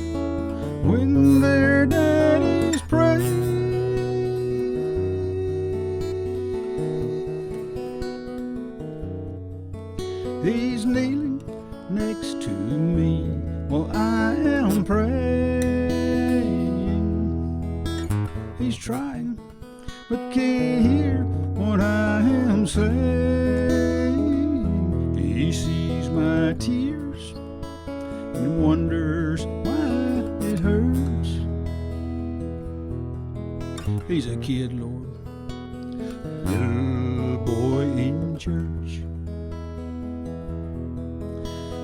when their daddies pray. He's kneeling next to me while I am praying. He's trying, but can't hear what I am saying. He sees my tears and wonders why it hurts. He's a kid, Lord, little boy in church.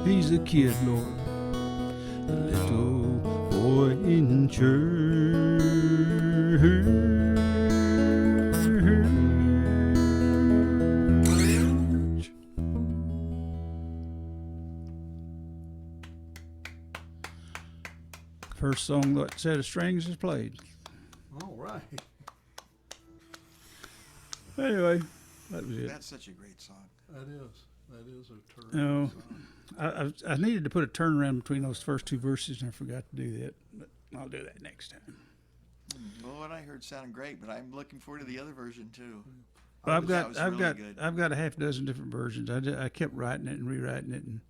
He's a kid, Lord, a little boy in church. First song that set of strings is played. All right. Anyway, that was it. That's such a great song. That is a terrific No. song. I needed to put a turnaround between those first two verses, and I forgot to do that. But I'll do that next time. Well, what I heard sounded great, but I'm looking forward to the other version too. But I've That was got really good. I've got a half dozen different versions. I kept writing it and rewriting it, and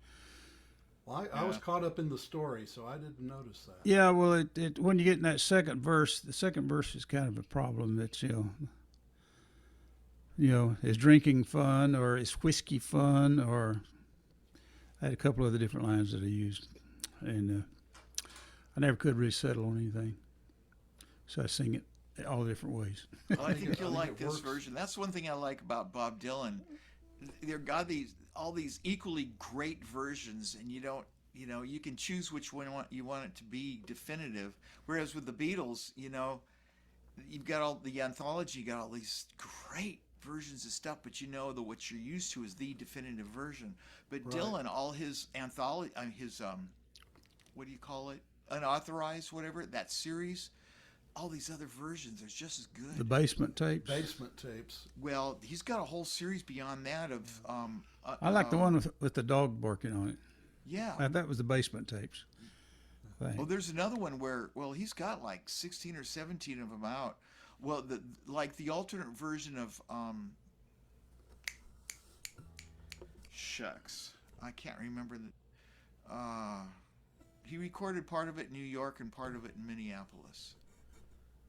Well, I was caught up in the story, so I didn't notice that. yeah. Well, it when you get in that second verse, the second verse is kind of a problem. That's is drinking fun or is whiskey fun, or I had a couple of the different lines that I used, and I never could really settle on anything, so I sing it all different ways. Well, I think you'll I think like it this works. version. That's one thing I like about Bob Dylan. They've got all these equally great versions, and you can choose which one you want it to be definitive. Whereas with the Beatles, you've got all the anthology, you got all these great versions of stuff, but what you're used to is the definitive version. But Right. Dylan, all his anthology, what do you call it? Unauthorized, whatever, that series, all these other versions are just as good. The basement tapes. Basement tapes. Well, he's got a whole series beyond that of. I like the one with the dog barking on it. Yeah. That was the basement tapes. I think. Well, there's another one where he's got like 16 or 17 of them out. Well, the alternate version of shucks, I can't remember he recorded part of it in New York and part of it in Minneapolis.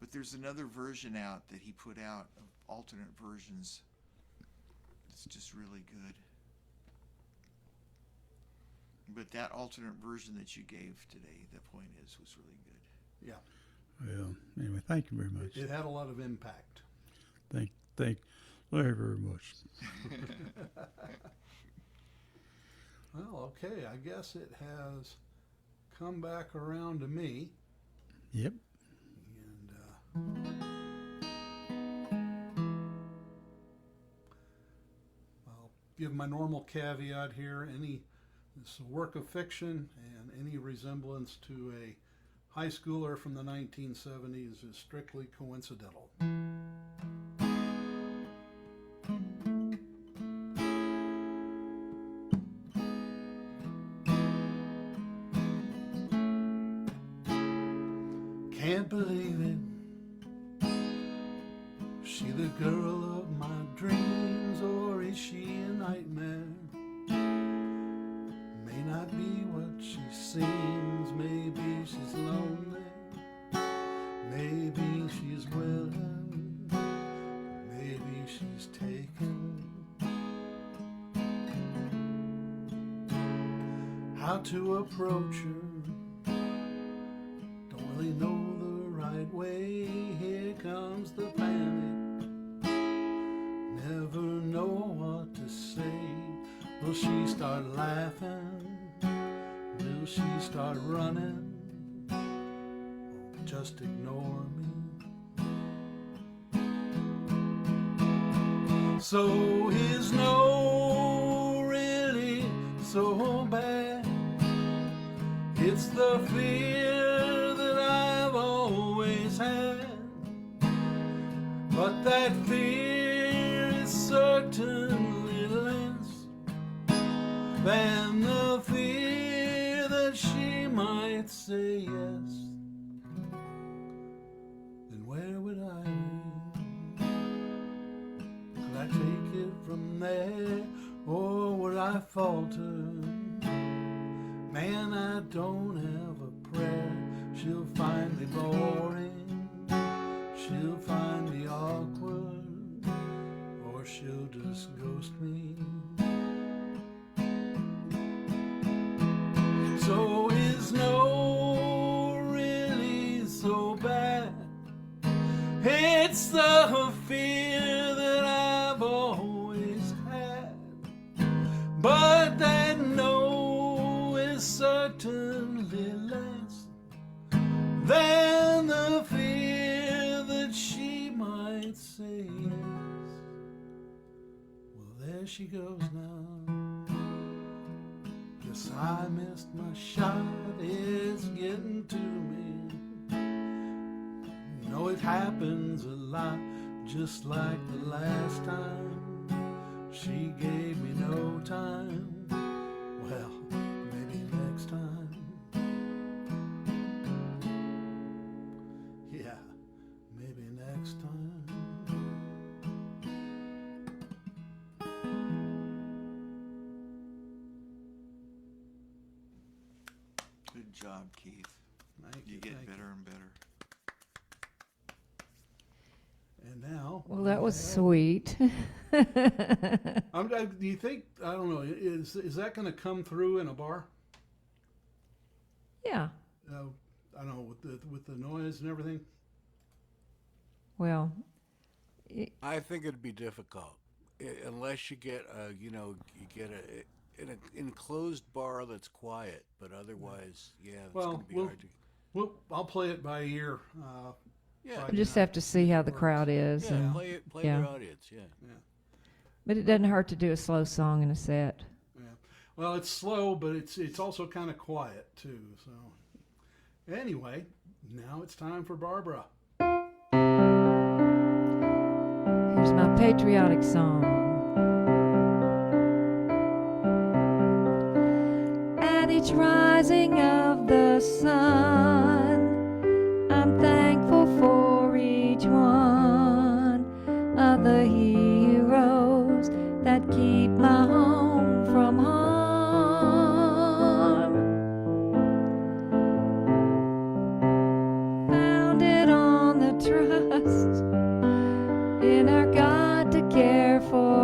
But there's another version out that he put out of alternate versions. It's just really good. But that alternate version that you gave today, the point was really good. Yeah. Well, anyway, thank you very much. It had a lot of impact. Thank very, very much. Well, okay. I guess it has come back around to me. Yep. And I'll give my normal caveat here. It's a work of fiction, and any resemblance to a high schooler from the 1970s is strictly coincidental. Can't believe it. She the girl of my dreams, or is she a nightmare? May not be what she seems. Maybe she's lonely. Maybe she's willing. Maybe she's taken. How to approach her? Don't really know the right way. Here comes the panic. Never know what to say. Will she start laughing? Will she start running? Or just ignore me? So is no really so bad? It's the fear that I've always had. But that fear is certainly less than the altar. Man, I don't have a prayer. She'll find me boring, she'll find me awkward, or she'll just ghost me. So is no really so bad? It's the fear that I've always had, but that no is certainly less than the fear that she might say yes. Well, there she goes now. Guess I missed my shot, it's getting to me. You know it happens a lot, just like the last time. She gave me no time. Well, maybe next time. Yeah, maybe next time. Good job, Keith. Thank You get thank better and better. And now. Well, that was we have- sweet. Do you think, I don't know, is that going to come through in a bar? Yeah. I don't know, with the noise and everything. Well, I think it'd be difficult unless you get you get an enclosed bar that's quiet. But otherwise, yeah, it's Well, going to be we'll- hard to. Well, I'll play it by ear. Yeah, Friday we just night. have to see how the Works. crowd is. yeah, and- play yeah. your audience. Yeah. But it doesn't hurt to do a slow song in a set. Yeah. Well, it's slow, but it's also kind of quiet too. So, anyway, now it's time for Barbara. Here's my patriotic song. At each rising of the sun, I'm thankful for each one of the heroes that keep my home from harm. Founded on the trust in our God to care for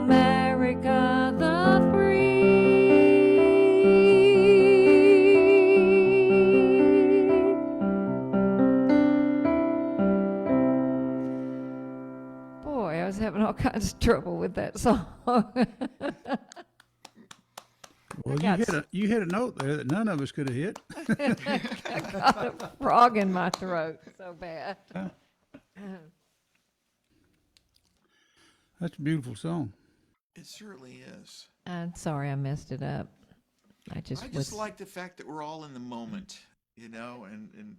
America the free. Boy, I was having all kinds of trouble with that song. Well, got you had a note there that none of us could have hit. I got a frog in my throat so bad. That's a beautiful song. It certainly is. I'm sorry I messed it up. I just like the fact that we're all in the moment, you know, and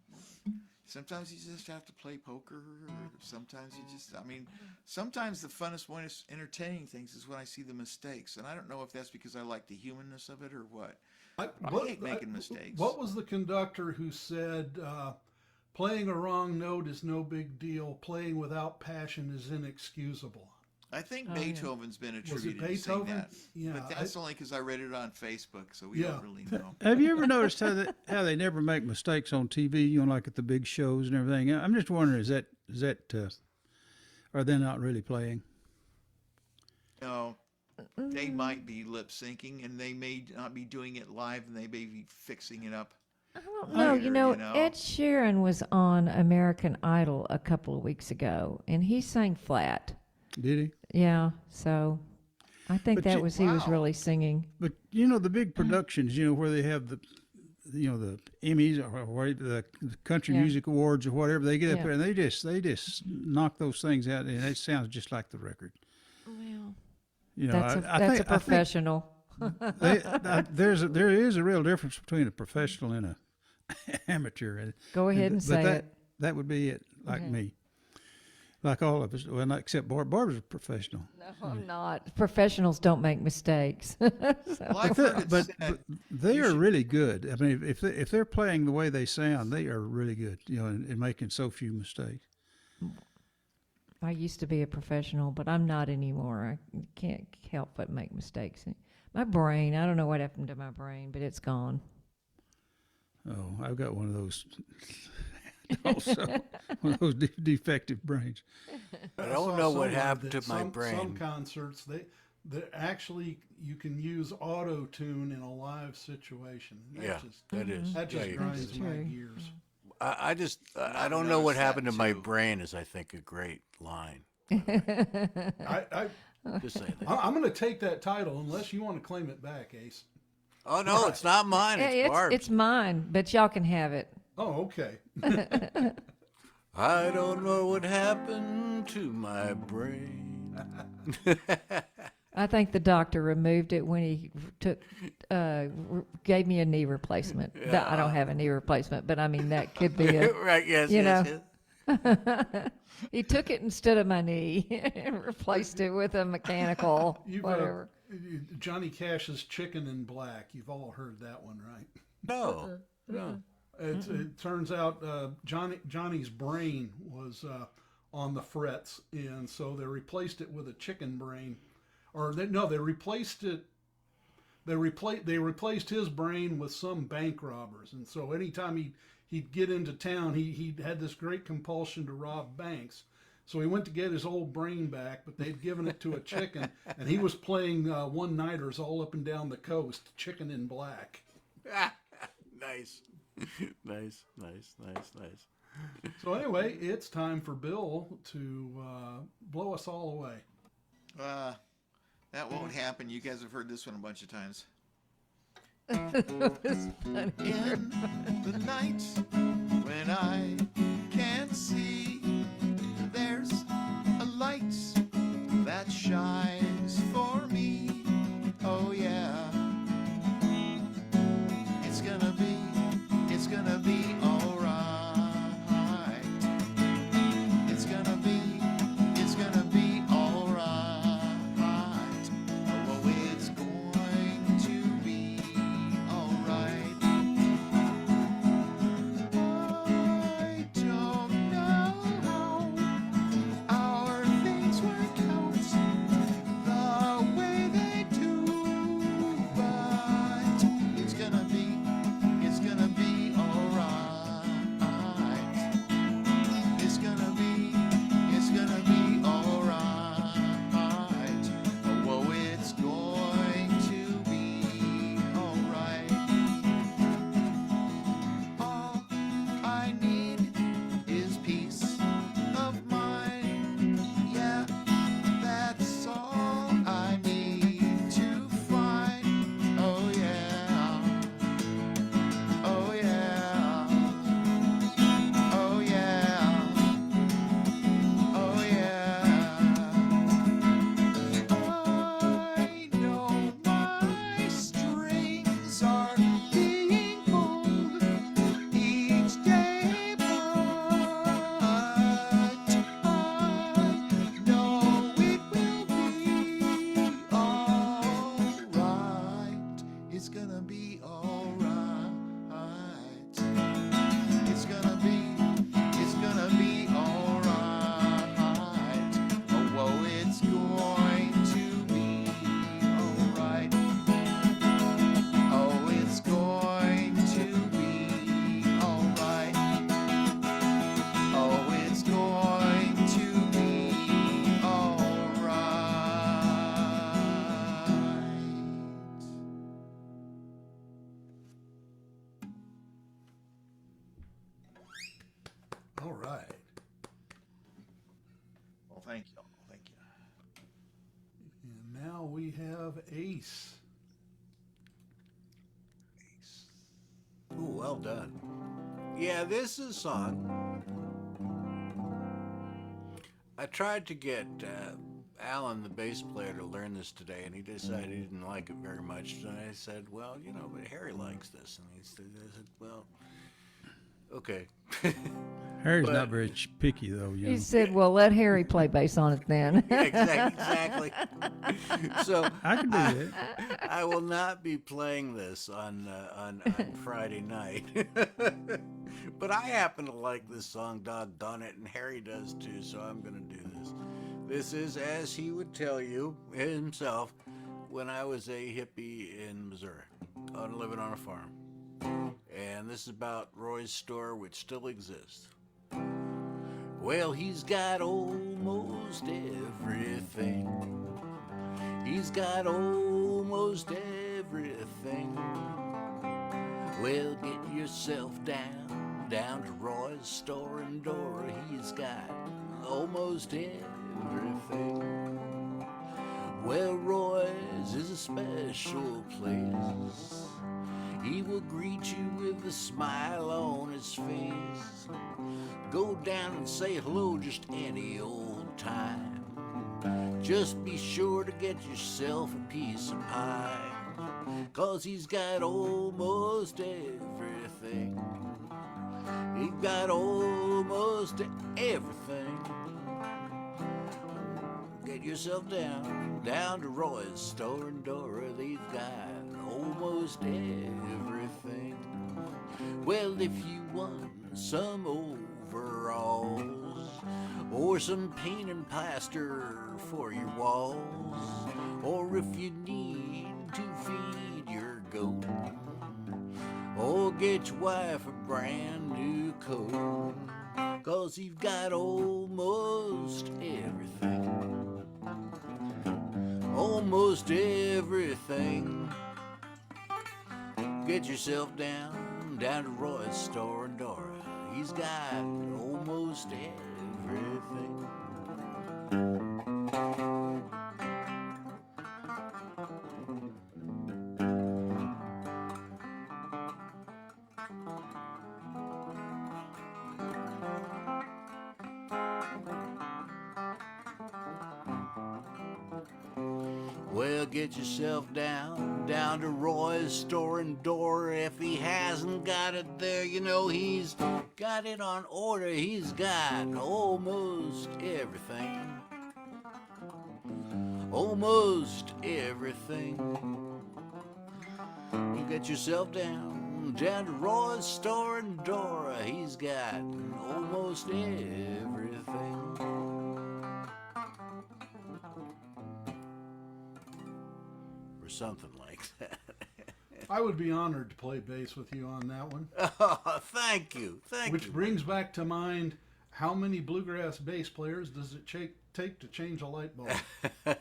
sometimes you just have to play poker. Or sometimes you just, I mean, sometimes the funnest way of entertaining things is when I see the mistakes. And I don't know if that's because I like the humanness of it or what. I hate making mistakes. What was the conductor who said, playing a wrong note is no big deal, playing without passion is inexcusable? I think Oh, yeah. Beethoven's been Was it attributed to saying Beethoven? that. Yeah, But that's only because I read it on Facebook, so we Yeah. don't really know. Have you ever noticed how they never make mistakes on TV? You know, like at the big shows and everything. I'm just wondering, is that are they not really playing? No, they might be lip syncing, and they may not be doing it live, and they may be fixing it up. I don't know. later, You know, Ed Sheeran was on American Idol a couple of weeks ago, and he sang flat. Did he? Yeah, so I think But that you- was he was wow. really singing. But you know the big productions, you know, where they have the Emmys or the Country Yeah. Music Awards or whatever, they get up Yeah. there and they just knock those things out, and it sounds just like the record. Well, You know, that's a I think professional. there is a real difference between a professional and a amateur. Go ahead and but say that, it. That would be it, like Okay. me. Like all of us, well, not except Barbara's a professional. No, I'm not. Professionals don't make mistakes. So- Well, I've heard it But said, they you are should- really good. I mean, if they're playing the way they sound, they are really good. You know, in making so few mistakes. I used to be a professional, but I'm not anymore. I can't help but make mistakes. My brain, I don't know what happened to my brain, but it's gone. Oh, I've got one of those. Also, one of those defective brains. I don't know what Somewhere happened that to my some brain. concerts, they actually, you can use auto tune in a live situation. Yeah, that is. That just Yeah, you grinds That's my true. gears. I just, I I've don't know what noticed that happened to my too. brain is, I think, a great line. Just saying that. I'm going to take that title unless you want to claim it back, Ace. Oh, no, it's not mine. It's Barb's. It's mine, but y'all can have it. Oh, okay. I don't know what happened to my brain. I think the doctor removed it when he gave me a knee replacement. I don't have a knee replacement, but I mean that could be it. Right, yes, You yes, know. yes. He took it instead of my knee and replaced it with a mechanical whatever. Johnny Cash's Chicken in Black. You've all heard that one, right? No, no. It turns out Johnny's brain was on the frets, and so they replaced it with a chicken brain, they replaced it. They replaced his brain with some bank robbers, and so anytime he'd get into town, he had this great compulsion to rob banks. So he went to get his old brain back, but they'd given it to a chicken, and he was playing one-nighters all up and down the coast, Chicken in Black. Nice. Nice. So anyway, it's time for Bill to blow us all away. that won't happen. You guys have heard this one a bunch of times. It's funny. In the night when I can't see, there's a light that shines for me. Oh yeah, it's gonna be all right. It's gonna be all right. Oh, it's going to be all right. I don't know how our things work out. we have Ace. Ooh, well done. Yeah, this is a song. I tried to get Alan, the bass player, to learn this today, and he decided he didn't like it very much. And I said, well, you know, but Harry likes this. And I said, well, okay. Harry's But- not very picky though. You He know. said, well, let Harry play bass on it then. Yeah, exactly. So I can do that. I will not be playing this on Friday night. But I happen to like this song, doggone it, and Harry does too, so I'm going to do this. This is, as he would tell you himself, when I was a hippie in Missouri, living on a farm. And this is about Roy's store, which still exists. Well, he's got almost everything. He's got almost everything. Well, get yourself down to Roy's store and door. He's got almost everything. Well, Roy's is a special place. He will greet you with a smile on his face. Go down and say hello just any old time. Just be sure to get yourself a piece of pie, 'cause he's got almost everything. He got almost everything. Get yourself down to Roy's store and door. They've got almost everything. Well, if you want some overalls, or some paint and plaster for your walls, or if you need to feed your goat, or get your wife a brand new coat, 'cause you've got almost everything. Almost everything. Get yourself down to Roy's store and door. He's got almost everything. Well, get yourself down to Roy's store and door. If he hasn't got it there, you know he's got it on order. He's got almost everything. Almost everything. You get yourself down to Roy's store and door. He's got almost everything. Something like that. I would be honored to play bass with you on that one. Oh, thank you. Which brings back to mind, how many bluegrass bass players does it take to change a light bulb? It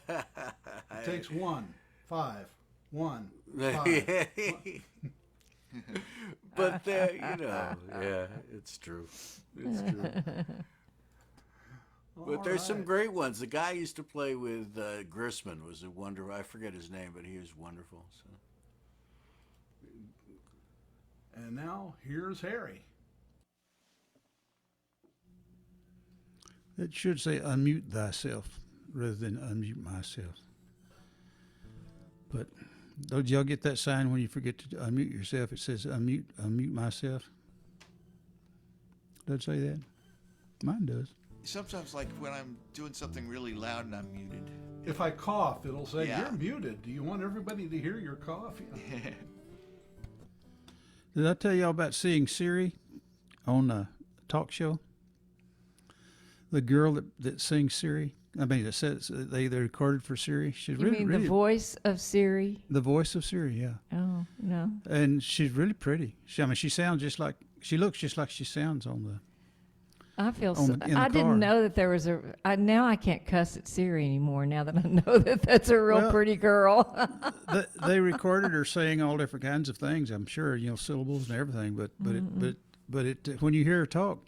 takes 1, 5, 1, 5. But yeah, it's true. It's true. But there's some great ones. The guy I used to play with, Grissman, was a wonderful. I forget his name, but he was wonderful. So. And now here's Harry. It should say unmute thyself rather than unmute myself. But don't y'all get that sign when you forget to unmute yourself? It says unmute myself. Does it say that? Mine does. Sometimes, like when I'm doing something really loud and I'm muted. If I cough, it'll say, Yeah. you're muted. Do you want everybody to hear your cough? Did I tell y'all about seeing Siri on a talk show? The girl that sings Siri. I mean, that says they recorded for Siri. She's You really, mean really the voice of Siri? the voice of Siri, yeah. Oh, no. And she's really pretty. She sounds just like she looks just like she sounds on the. I feel On so. the- in the I didn't car. know that there was now I can't cuss at Siri anymore. Now that I know that that's a real Well, pretty girl. They recorded her saying all different kinds of things. I'm sure syllables and everything. But when you hear her talk,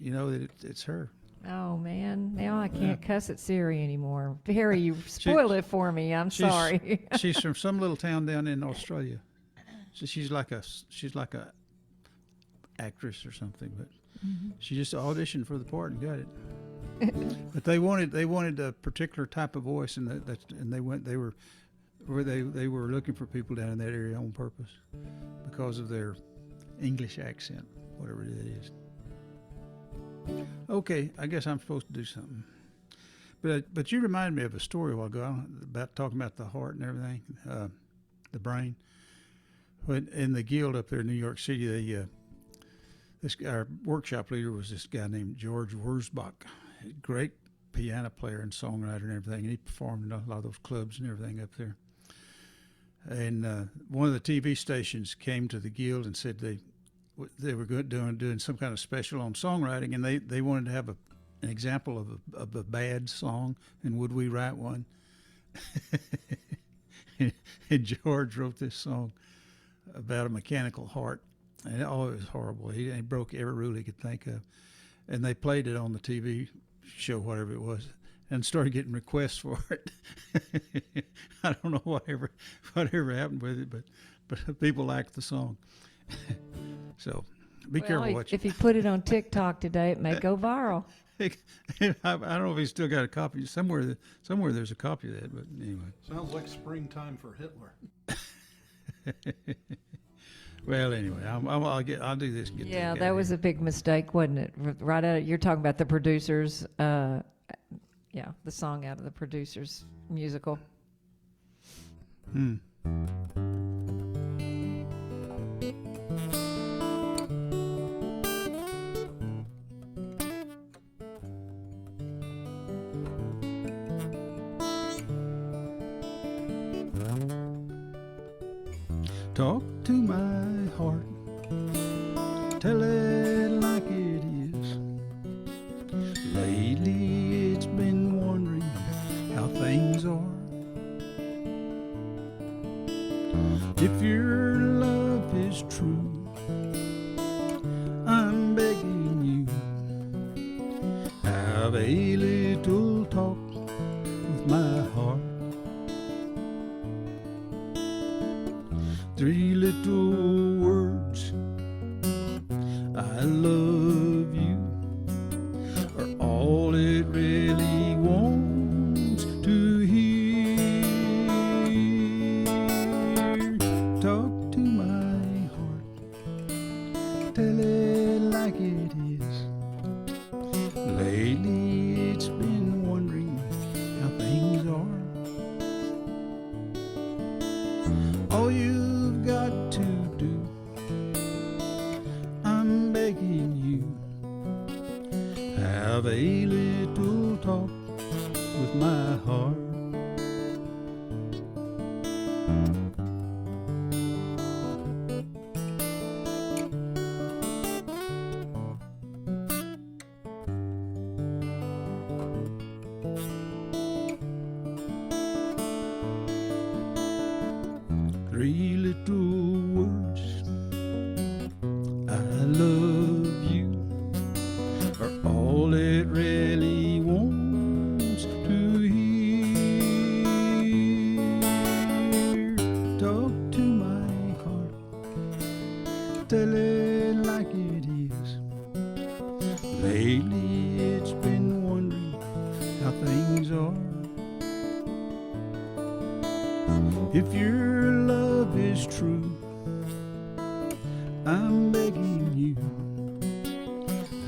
you know that it's her. Oh man, now I can't cuss at Siri anymore. Harry, you spoil it for me. I'm sorry. She's from some little town down in Australia. So she's like a actress or something, but she just auditioned for the part and got it. But they wanted a particular type of voice, and they were looking for people down in that area on purpose because of their English accent, whatever it is. Okay, I guess I'm supposed to do something. But you reminded me of a story a while ago about talking about the heart and everything, the brain. When in the guild up there in New York City, our workshop leader was this guy named George Wurzbach, great piano player and songwriter and everything. And he performed in a lot of those clubs and everything up there. And one of the TV stations came to the guild and said they were doing some kind of special on songwriting, and they wanted to have an example of a bad song, and would we write one? And George wrote this song about a mechanical heart, and it was horrible. He broke every rule he could think of, and they played it on the TV show, whatever it was, and started getting requests for it. I don't know whatever happened with it, but people liked the song. So be careful what you. If you put it on TikTok today, it may go viral. I don't know if he's still got a copy somewhere. Somewhere there's a copy of that, but anyway. Sounds like springtime for Hitler. Well, anyway, I'll do this. And get Yeah, the that was a big mistake, wasn't it? Right out. You're talking about the producers. Yeah, the song out of the producers musical. Talk to my heart, tell it like it is. Lately it's been wondering how things are. If your love is true, I'm begging you, have a little talk with my heart. 3 little words, I love you, are all it really wants to hear. Talk to my heart, tell it like it is. Lately it's been wondering how things are. All you've got to do, I'm begging you, have a little talk with my heart. Three little words, I love you, are all it really wants to hear. Talk to my heart, tell it like it is. Lately it's been wondering how things are. If your love is true, I'm begging you,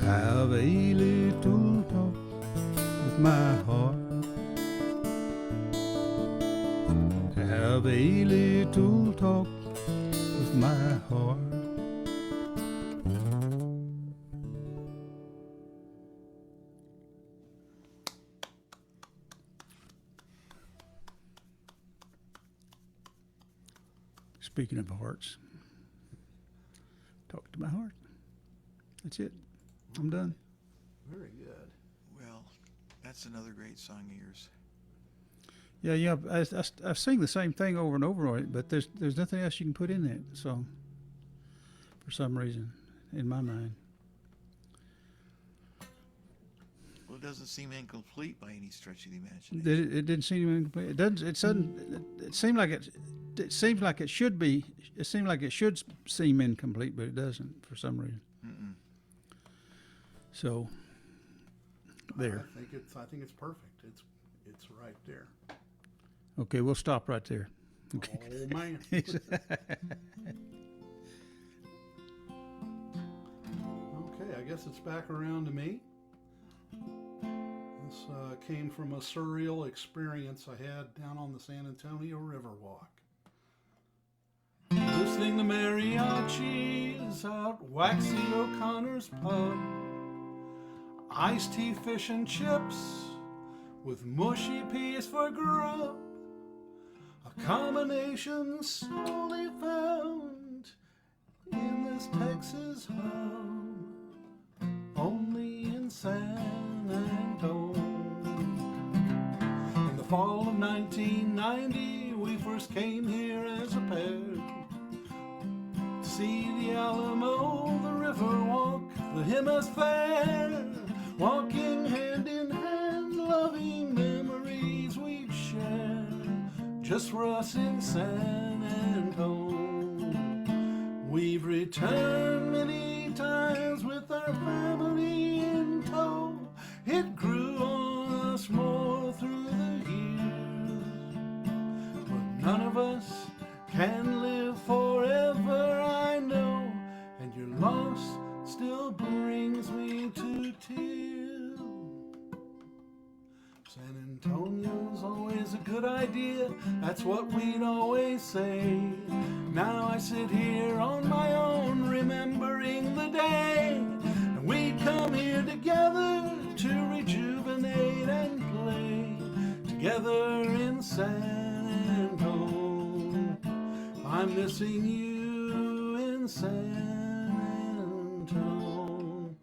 have a little talk with my heart. Have a little talk with my heart. Speaking of hearts, talk to my heart. That's it. I'm done. Very good. Well, that's another great song of yours. Yeah. I sing the same thing over and over on it, but there's nothing else you can put in that song for some reason, in my mind. Well, it doesn't seem incomplete by any stretch of the imagination. It didn't seem incomplete. It doesn't. It doesn't. It seemed like it. It seems like it should be. It seemed like it should seem incomplete, but it doesn't for some reason. Mm-mm. So there. I think it's perfect. It's right there. Okay, we'll stop right there. Okay. Oh man. Okay, I guess it's back around to me. This came from a surreal experience I had down on the San Antonio Riverwalk. Listening to mariachis out Waxy O'Connor's pub. Iced tea, fish and chips with mushy peas for grub. A combination slowly found in this Texas hub, only in San Antonio. In the fall of 1990, we first came here as a pair to see the Alamo, the Riverwalk, the Himmas Fair, walking hand in hand, loving memories we'd share, just for us in San Antonio. We've returned many times with our family in tow. It grew on us more through the years, but none of us can live forever, I know, and your loss still brings me to tears. San Antonio's always a good idea, that's what we'd always say. Now I sit here on my own, remembering the day, and we'd come here together to rejuvenate and play together in San Antonio. I'm missing you in San Antonio.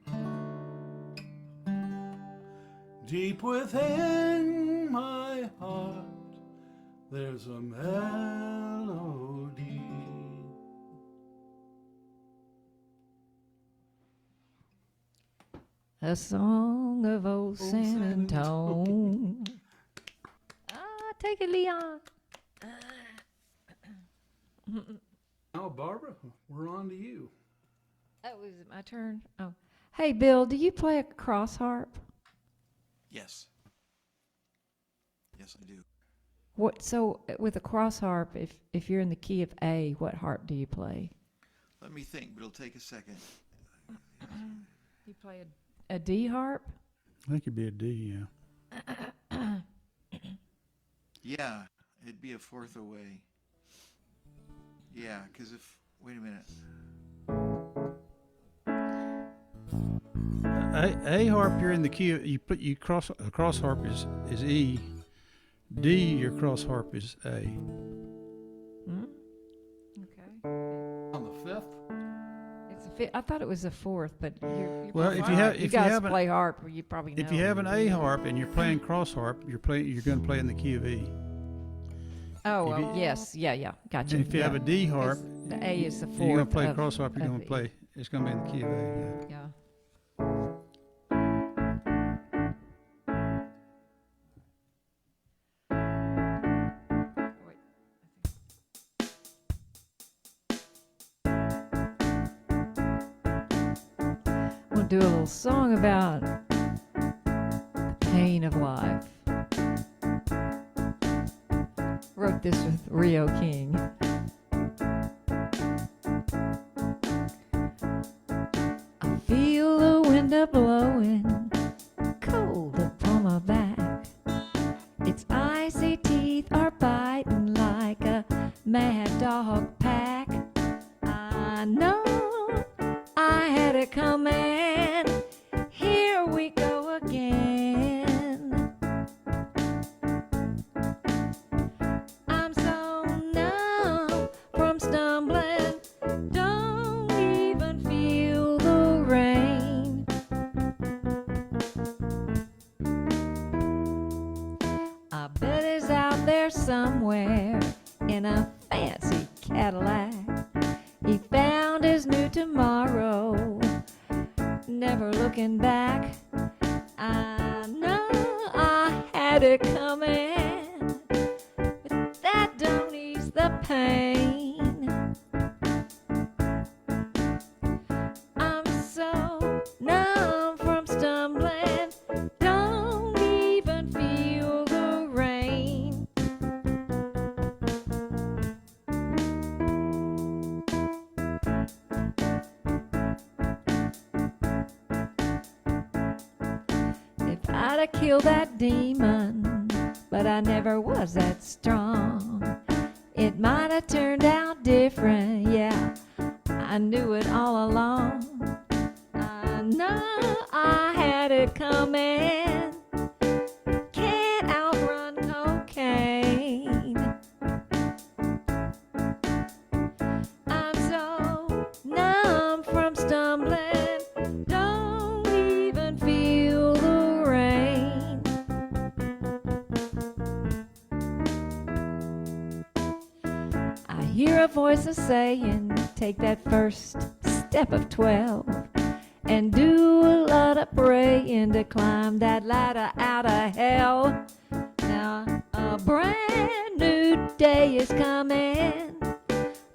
Deep within my heart, there's a melody. A song of old San Antone. Take it, Leon. Now, Barbara, we're on to you. Oh, is it my turn? Oh. Hey, Bill, do you play a cross harp? Yes. Yes, I do. What? So with a cross harp, if you're in the key of A, what harp do you play? Let me think, but it'll take a second. You play a D harp? I think it'd be a D. Yeah. Yeah, it'd be a fourth away. Yeah, because if... Wait a minute. A harp, you're in the key. A cross harp is E. D, your cross harp is A. Okay. On the fifth? It's a fifth. I thought it was a fourth, but you're Well, probably if you right. have- you if you guys have an- play harp, you probably know. If you have an A harp and you're playing cross harp, you're going to play in the key of E. Oh, if you- well, yes, yeah, gotcha. And if you have a D harp, the A is the 4th. you're going to play cross harp. You're of going to E. play. It's going to be in the key of A. Yeah. We'll do a little song about the pain of life. Wrote this with Rio King. I feel the wind a blowing cold upon my back. Its icy teeth are biting like a mad dog pack. I know I had it coming. Here we go again. I'm so numb from stumbling. Don't even feel the rain. I bet it's out there somewhere in a fancy Cadillac. He found his new tomorrow, never looking back. I ease the pain. I'm so numb from stumbling, don't even feel the rain. If I'd have killed that demon, but I never was that strong, it might have turned out different, yeah, I knew it all along. I know I had it coming, can't outrun cocaine. I'm so numb from stumbling, don't even feel the rain. I hear a voice a saying, take that first step of 12 and do a lot of praying to climb that ladder out of hell. Now a brand new day is coming,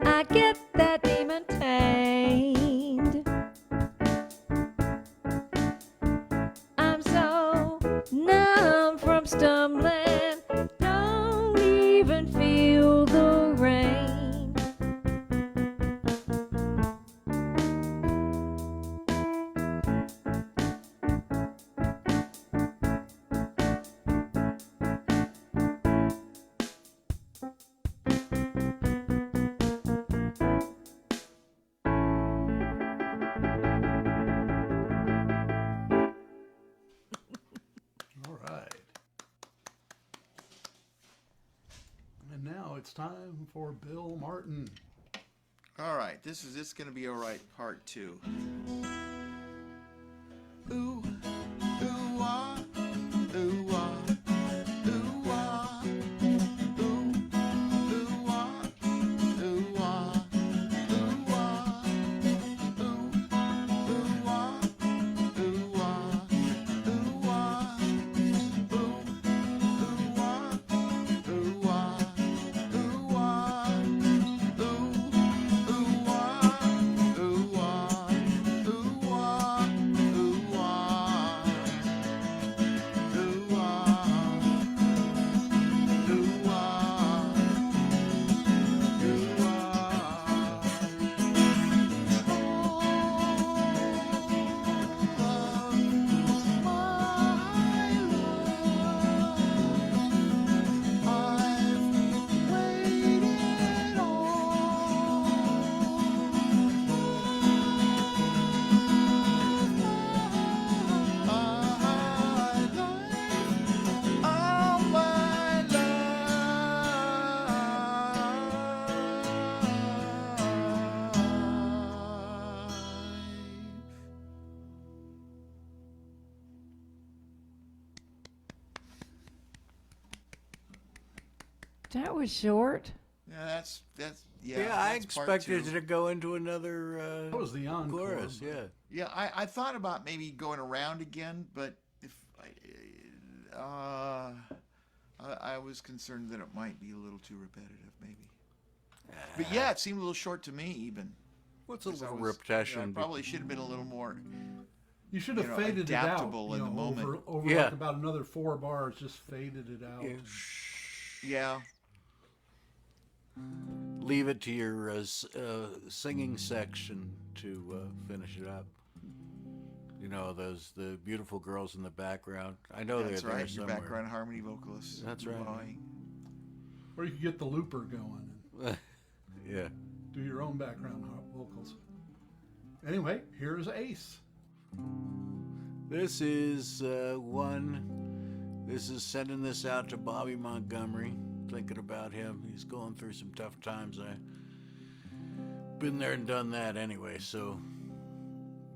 I get that demon tamed. I'm so numb from stumbling, don't even feel the rain. All right. And now it's time for Bill Martin. All right, this is going to be all right. Part 2. Ooh, ooh, ah, ooh, ah, ooh, ah, ooh, ooh, ah, ooh, ah, ooh, ah, ooh, ooh, ah, ooh, ah, ooh, ah, ooh, ooh, ah, ooh, ah, ooh, ah, That was short. Yeah, that's Yeah, I that's part expected 2. it to go into another That was the encore. chorus. but- Yeah. Yeah, I thought about maybe going around again, but if I was concerned that it might be a little too repetitive, maybe. But yeah, it seemed a little short to me, even. What's a 'Cause I little was- repetition? yeah, I probably should have been a little more. You should have You know, faded it out. adaptable in the moment. Over Yeah. like about another 4 bars, just faded it out. Yeah. Yeah, Leave it to your singing section to finish it up. You know, the beautiful girls in the background. I know that's they're there right. Your somewhere. background harmony vocalists. That's right. Bowing. Or you could get the looper going and Yeah. do your own background vocals. Anyway, here's Ace. This is one. This is sending this out to Bobby Montgomery. Thinking about him. He's going through some tough times. I've been there and done that anyway, so.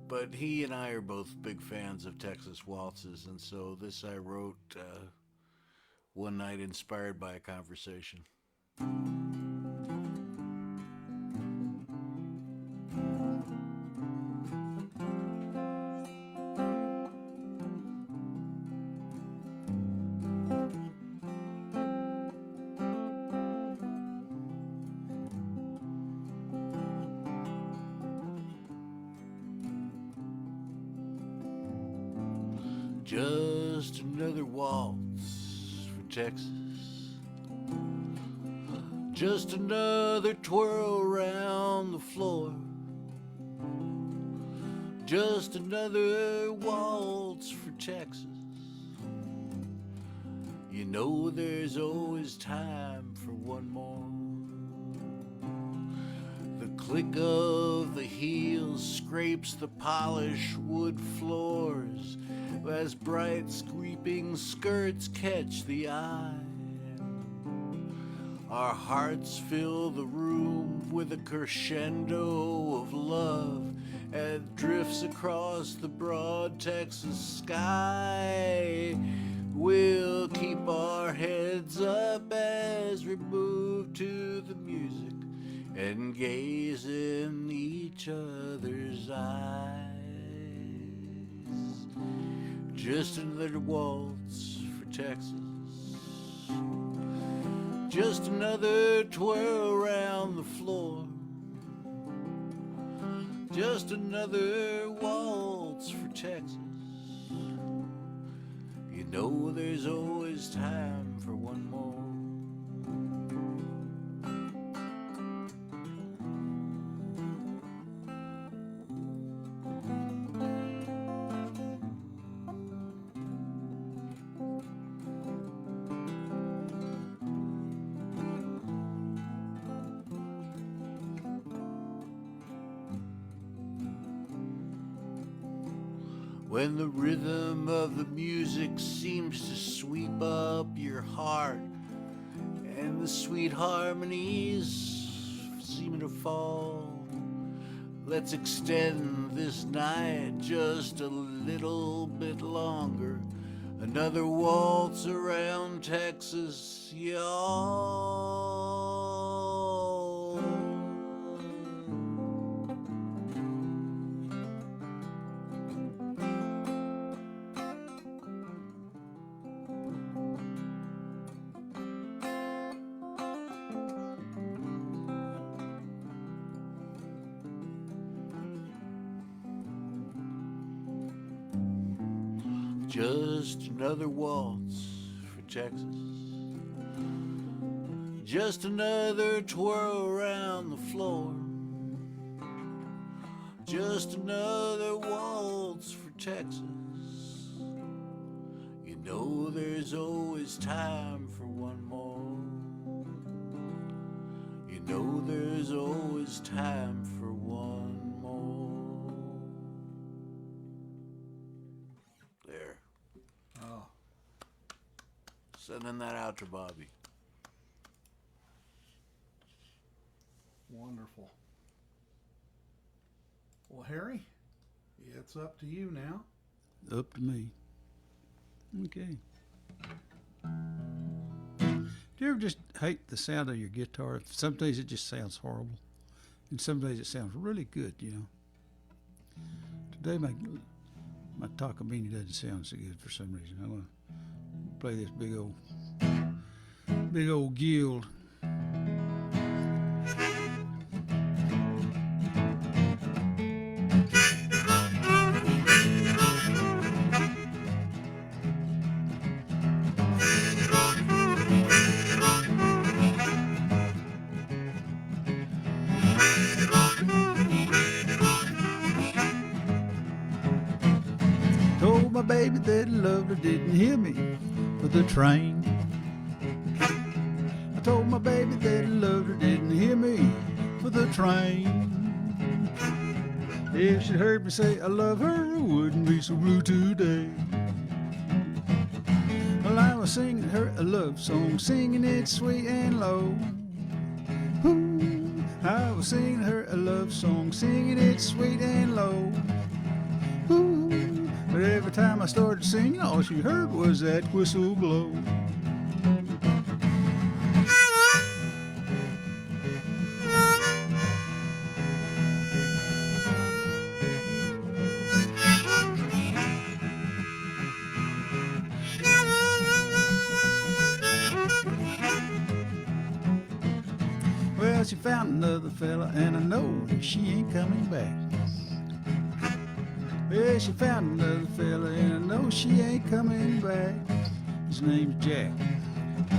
But he and I are both big fans of Texas waltzes, and so this I wrote one night inspired by a conversation. Just another waltz for Texas. Just another twirl around the floor. Just another waltz for Texas. You know there's always time for one more. The click of the heels scrapes the polished wood floors as bright sweeping skirts catch the eye. Our hearts fill the room with a crescendo of love as drifts across the broad Texas sky. We'll keep our heads up as we move to the music and gaze in each other's eyes. Just another waltz for Texas. Just another twirl around the floor. Just another waltz for Texas. You know there's always time for one more. When the rhythm of the music seems to sweep up your heart and the sweet harmonies seem to fall, let's extend this night just a little bit longer. Another waltz around Texas, y'all. Just another waltz for Texas. Just another twirl around the floor. Just another waltz for Texas. You know there's always time for one more. You know there's always time for one more. There. Oh, Sending that out to Bobby. wonderful. Well, Harry, it's up to you now. Up to me. Okay. Do you ever just hate the sound of your guitar? Some days it just sounds horrible, and some days it sounds really good, you know. Today my Takamine doesn't sound so good for some reason. I'm gonna play this big old guild. Told my baby that I loved her, didn't hear me with the train. I told my baby that I loved her, didn't hear me with the train. If she'd heard me say I love her, I wouldn't be so blue today. Well, I was singing her a love song, singing it sweet and low. Ooh, I was singing her a love song, singing it sweet and low. Ooh, but every time I started singing, all she heard was that whistle blow. Well, she found another fella, and I know she ain't coming back. Yeah, she found another fella, and I know she ain't coming back. His name's Jack.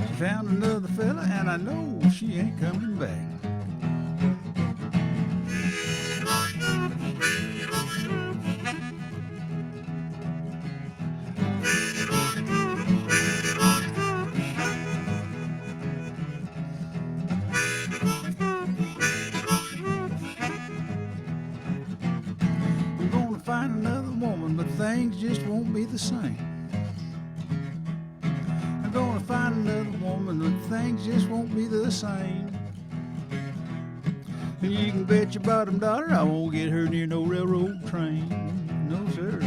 She found another fella, and I know she ain't coming back. I'm gonna find another woman, but things just won't be the same. I'm gonna find another woman, but things just won't be the same. And you can bet your bottom dollar I won't get her near no railroad train. No, sir.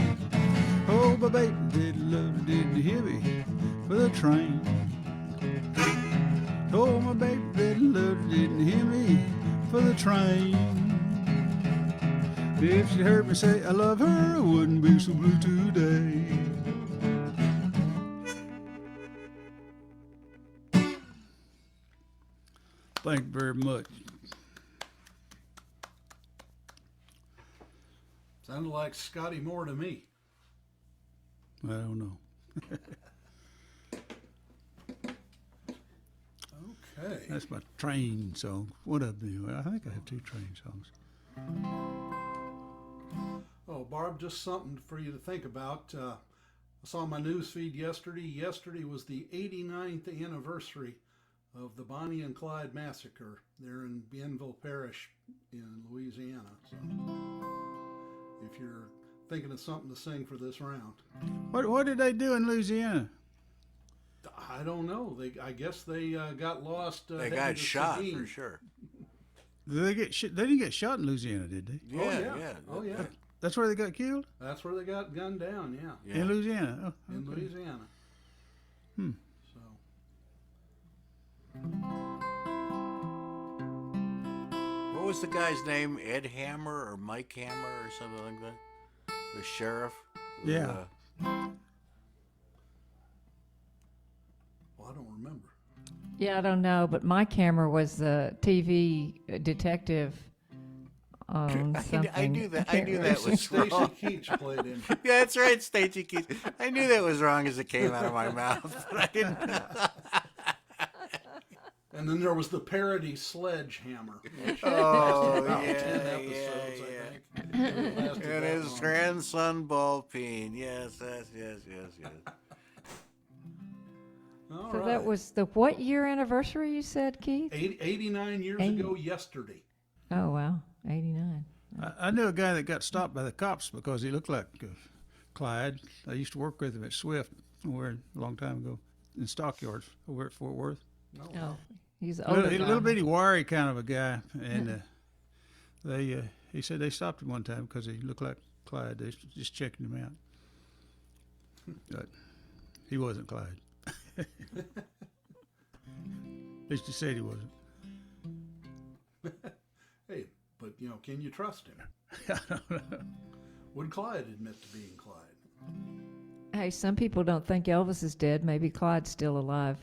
Oh, my baby did love did the heavy for the train. Oh, my baby did love didn't hear me for the train. If she heard me say I love her, I wouldn't be so blue today. Thank you very much. Sounded like Scotty Moore to me. I don't know. Okay. That's my train song. What up, anyway? I think I have 2 train songs. Oh, Barb, just something for you to think about. I saw my news feed yesterday. Yesterday was the 89th anniversary of the Bonnie and Clyde massacre there in Bienville Parish in Louisiana. So if you're thinking of something to sing for this round. What did they do in Louisiana? I don't know. I guess they got lost. They heading got to shot Sabine. for sure. Did they get they didn't get shot in Louisiana, did they? Yeah, Oh yeah. That's where they got killed? That's where they got gunned down. Yeah. Yeah. In Louisiana. Oh, In okay. Louisiana. Hmm. So. What was the guy's name? Ed Hammer or Mike Hammer or something like that? The sheriff? who, Yeah. Well, I don't remember. Yeah, I don't know, but my camera was the TV detective on something. I knew that. I can't knew remember. that was Stacy wrong. Keach played in. Yeah, that's right, Stacey Keith. I knew that was wrong as it came out of my mouth, but I didn't. And then there was the parody Sledgehammer. Oh, About yeah, 10 yeah, episodes, yeah. I think. It lasted And that his long. grandson, Ballpeen. Yes. All So right. that was the what year anniversary you said, Keith? 89 years 80. ago yesterday. Oh, wow. 89. I knew a guy that got stopped by the cops because he looked like Clyde. I used to work with him at Swift a long time ago in stockyards over at Fort Worth. Oh, he's older. A guy. little bitty wiry kind of a guy, and he said they stopped him one time because he looked like Clyde. They was just checking him out, but he wasn't Clyde. At least he said he wasn't. Hey, but can you trust him? I don't know. Would Clyde admit to being Clyde? Hey, some people don't think Elvis is dead. Maybe Clyde's still alive.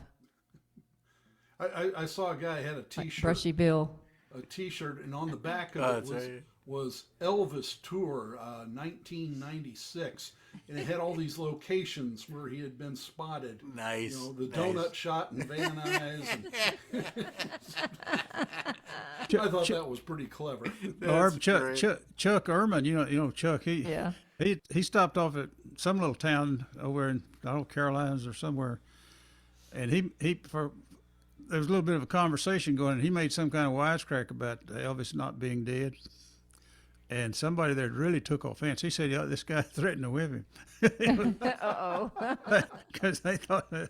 I saw a guy had a Like T-shirt. Brushy Bill. A T-shirt, and on the back Oh, of that's it right. was Elvis Tour 1996, and it had all these locations where he had been spotted. Nice. The nice. donut shot in Van Nuys. I thought that was pretty clever. Barb, great. Chuck Erman, you know Chuck. Yeah. He stopped off at some little town over in Carolinas or somewhere, and there was a little bit of a conversation going, and he made some kind of wisecrack about Elvis not being dead, and somebody there really took offense. He said, "Yeah, this guy threatened to whip him," Uh-oh. because they thought they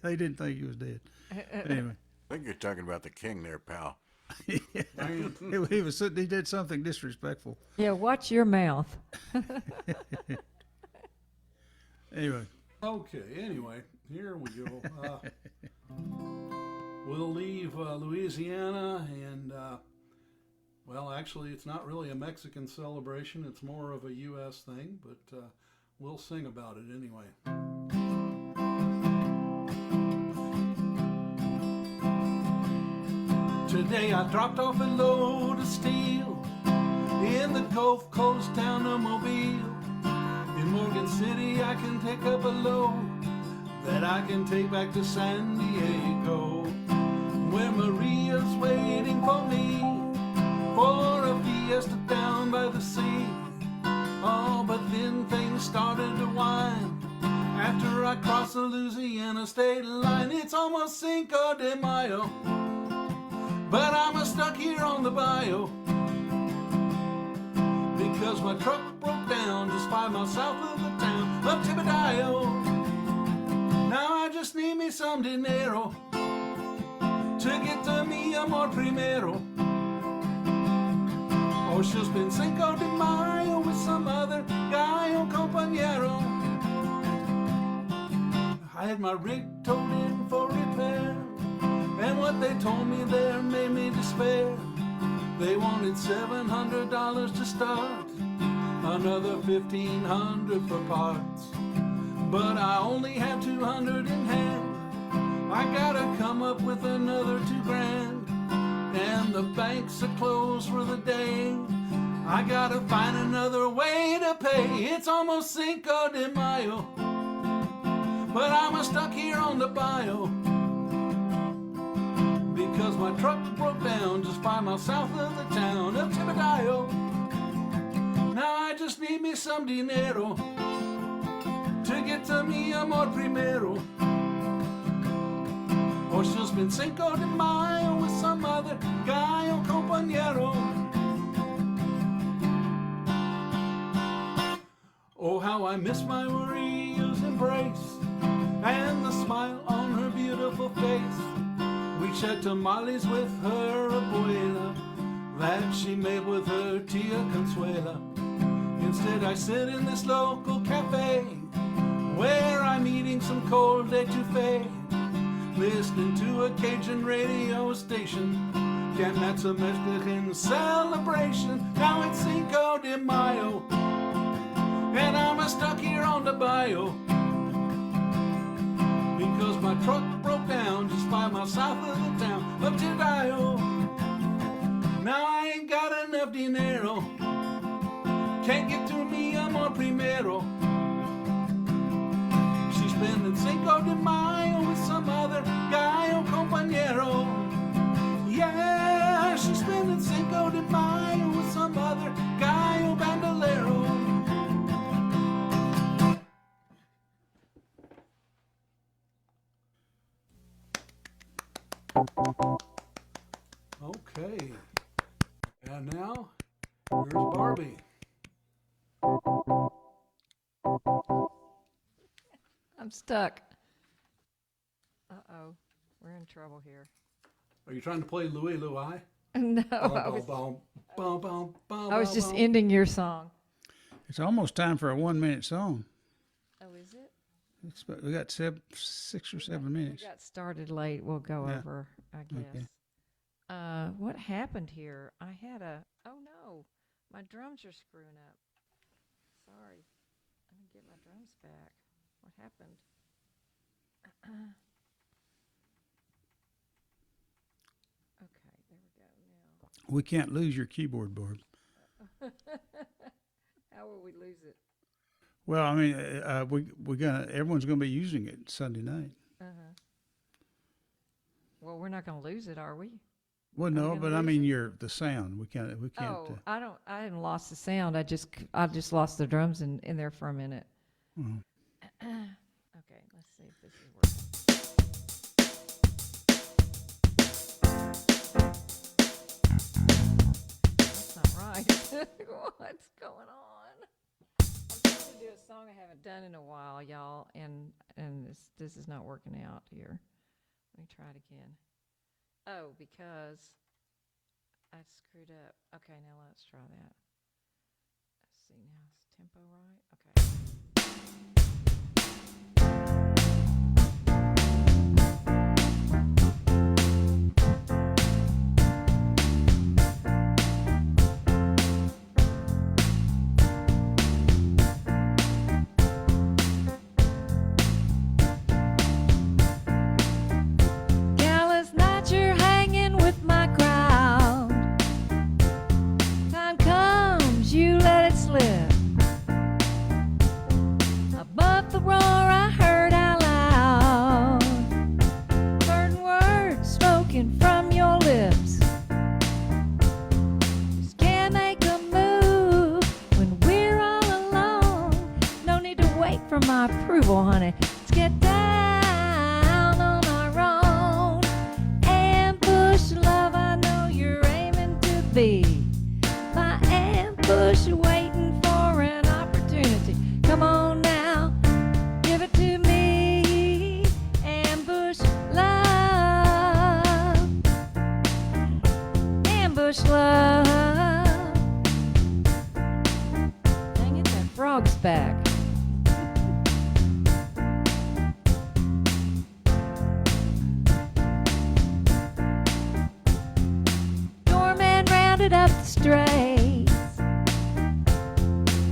didn't think he was dead. Anyway, I think you're talking about the king there, pal. he did something disrespectful. Yeah, watch your mouth. Anyway. Okay, anyway, here we go. We'll leave Louisiana and, well, actually, it's not really a Mexican celebration. It's more of a U.S. thing, but we'll sing about it anyway. Today I dropped off a load of steel in the Gulf Coast town of Mobile. In Morgan City, I can pick up a load that I can take back to San Diego, where Maria's waiting for me for a fiesta down by the sea. Oh, but then things started to wind after I crossed the Louisiana state line. It's almost Cinco de Mayo, but I'm stuck here on the bayou because my truck broke down just 5 miles south of the town of Tibidabo. Now I just need me some dinero to get to mi amor primero, or she'll spend Cinco de Mayo with some other guy or compañero. I had my rig towed in for repair, and what they told me there made me despair. They wanted $700 to start, another $1,500 for parts, but I only have $200 in hand. I gotta come up with another $2,000, and the banks are closed for the day. I gotta find another way to pay. It's almost Cinco de Mayo, but I'm stuck here on the bayou because my truck broke down just 5 miles south of the town of Tibidabo. Now I just need me some dinero to get to mi amor primero, or she'll spend Cinco de Mayo with some other guy or compañero. Oh, how I miss my Maria's embrace and the smile on her beautiful face. We shared tamales with her abuela that she made with her tia Consuela. Instead I sit in this local cafe where I'm eating some cold etouffee, listening to a Cajun radio station. Damn, that's a Mexican celebration. Now it's Cinco de Mayo, and I'm stuck here on the bayou because my truck broke down just 5 miles south of the town of Tibidabo. Now I ain't got enough dinero, can't get to mi amor primero. She's spending Cinco de Mayo with some other guy or compañero. Yeah, she's spending Cinco de Mayo with some other guy or bandolero. Okay, and now here's Barbie. I'm stuck. Uh-oh. We're in trouble here. Are you trying to play Louie Louie? No, I was just ending your song. It's almost time for a 1 minute song. Oh, is it? We got 6 or 7 minutes. We got started late. We'll go Yeah. over, I guess. Okay. What happened here? I had oh no, my drums are screwing up. Sorry. I didn't get my drums back. What happened? Okay, there we go now. We can't lose your keyboard, Barb. How will we lose it? Well, I mean, everyone's gonna be using it Sunday night. Uh-huh. Well, we're not going to lose it, are we? Well, we no, gonna but I lose mean, it? the sound. We can't. Oh, I haven't lost the sound. I just lost the drums in there for a minute. Mhm. Okay, let's see if this is working. That's not right. What's going on? I'm trying to do a song I haven't done in a while, y'all, and this is not working out here. Let me try it again. Oh, because I screwed up. Okay, now let's try that. Let's see now. Is tempo right? Okay. Callous nights you're hanging with my crowd. Time comes, you let it slip. be. My ambush waiting for an opportunity. Come on now, give it to me. Ambush love. Ambush love. Dang it, that frog's back. Doorman rounded up the strays.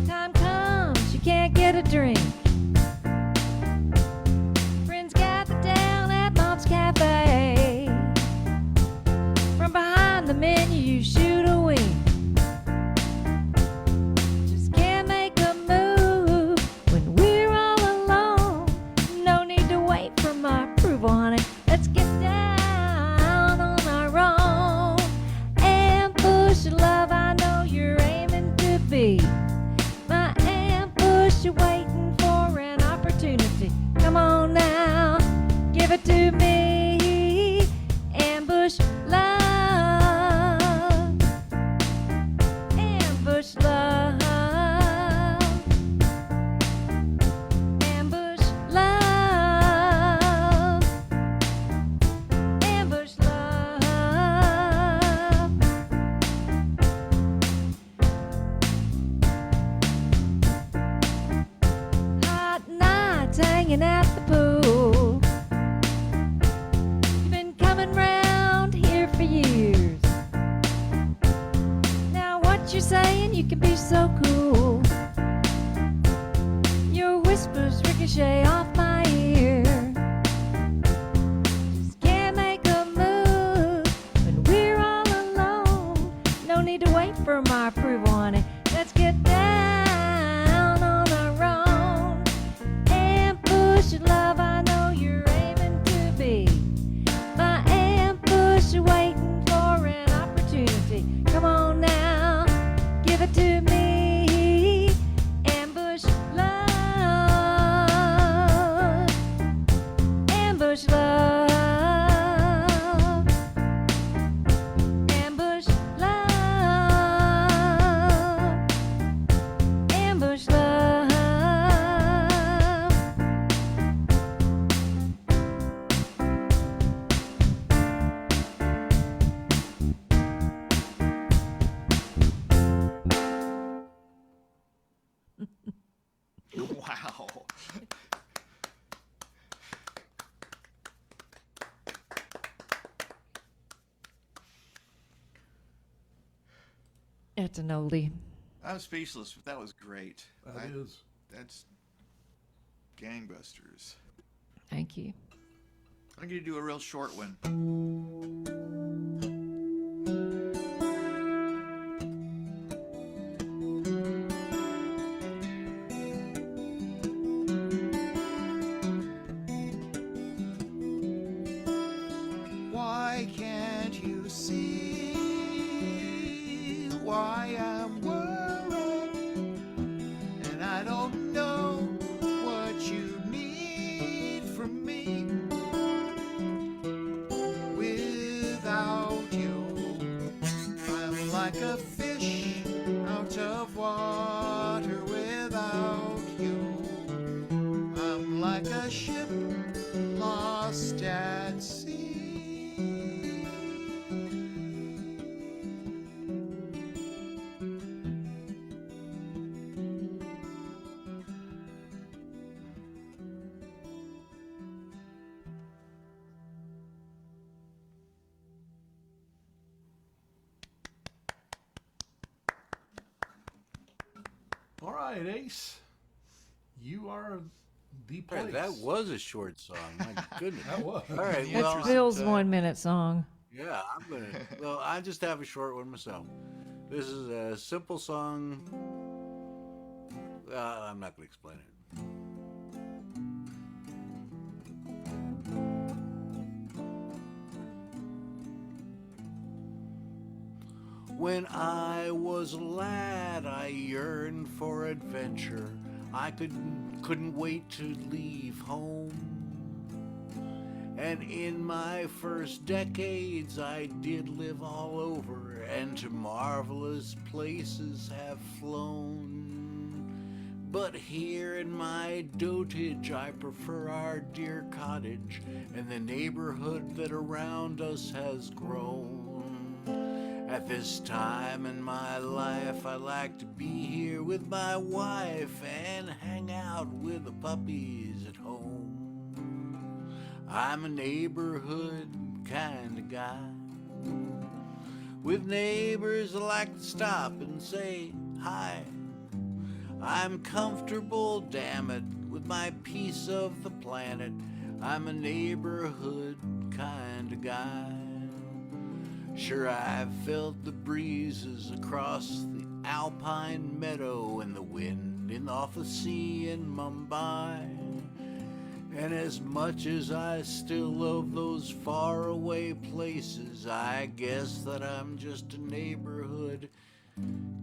Time comes, you can't get a drink. Friends gather down at Mom's Cafe. From behind the menu, you shoot a wink. Just can't make a move when we're all alone. No need to wait for my approval, honey. Let's get down on our own. Ambush love, I know you're aiming to be. My ambush waiting for an opportunity. Come on now, give it to me. Ambush love. Ambush love. Ambush love. Ambush love. Hot nights hanging at the pool. You've been coming round here for years. Now what you're saying, you can be so cool. Your whispers ricochet off my ear. Just can't make a move when we're all alone. No need to wait for my approval, honey. Let's get down on our own. Ambush love, I know you're aiming to be. My ambush waiting for an opportunity. Come on now, give it to me. Ambush love. Ambush love. Ambush love. Ambush love. Wow. It's an oldie. I'm speechless, but that was great. That is. That's gangbusters. Thank you. I'm going to do a real short one. Why can't you see why I'm worried? And I don't know what you need from me. Without you, I'm like a fish out of water. Without you, I'm like a ship lost at sea. All right, Ace. You are the place. Hey, that was a short song. My goodness. That was. All right. That's Well, Bill's 1-minute song. yeah, I'm gonna. Well, I just have a short one myself. This is a simple song. I'm not gonna explain it. When I was a lad, I yearned for adventure. I couldn't wait to leave home. And in my first decades, I did live all over and to marvelous places have flown. But here in my dotage I prefer our dear cottage and the neighborhood that around us has grown. At this time in my life I like to be here with my wife and hang out with the puppies at home. I'm a neighborhood kind of guy, with neighbors that like to stop and say hi. I'm comfortable, damn it, with my piece of the planet. I'm a neighborhood kind of guy. Sure, I've felt the breezes across the alpine meadow and the wind off the sea in Mumbai. And as much as I still love those faraway places, I guess that I'm just a neighborhood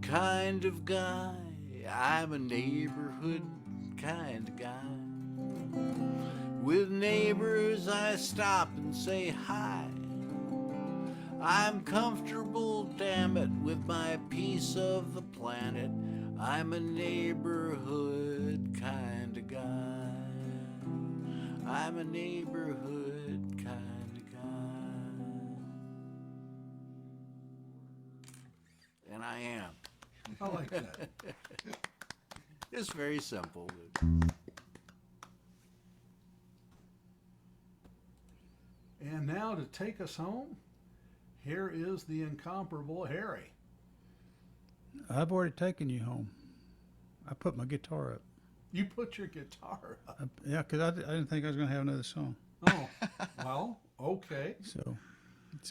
kind of guy. I'm a neighborhood kind of guy. With neighbors I stop and say hi. I'm comfortable, damn it, with my piece of the planet. I'm a neighborhood kind of guy. I'm a neighborhood kind of guy. And I am. I like that. It's very simple. And now to take us home, here is the incomparable Harry. I've already taken you home. I put my guitar up. You put your guitar up. Yeah, because I didn't think I was going to have another song. Oh, well, okay. So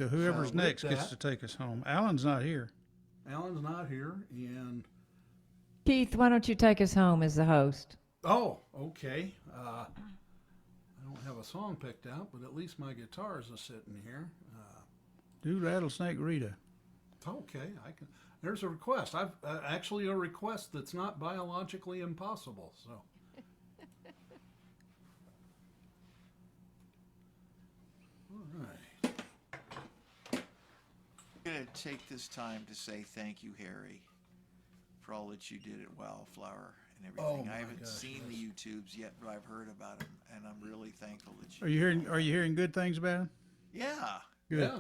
whoever's with next gets that- to take us home. Alan's not here. Alan's not here, and Keith, why don't you take us home as the host? oh, okay. I don't have a song picked out, but at least my guitars are sitting here. Do Rattlesnake Rita. Okay, I can. There's a request. I've actually a request that's not biologically impossible. So. All right. I'm going to take this time to say thank you, Harry, for all that you did at Wildflower and everything. Oh, I my haven't gosh, seen yes. the YouTubes yet, but I've heard about them, and I'm really thankful that you. Are you hearing good things about him? Yeah. Good. Yeah.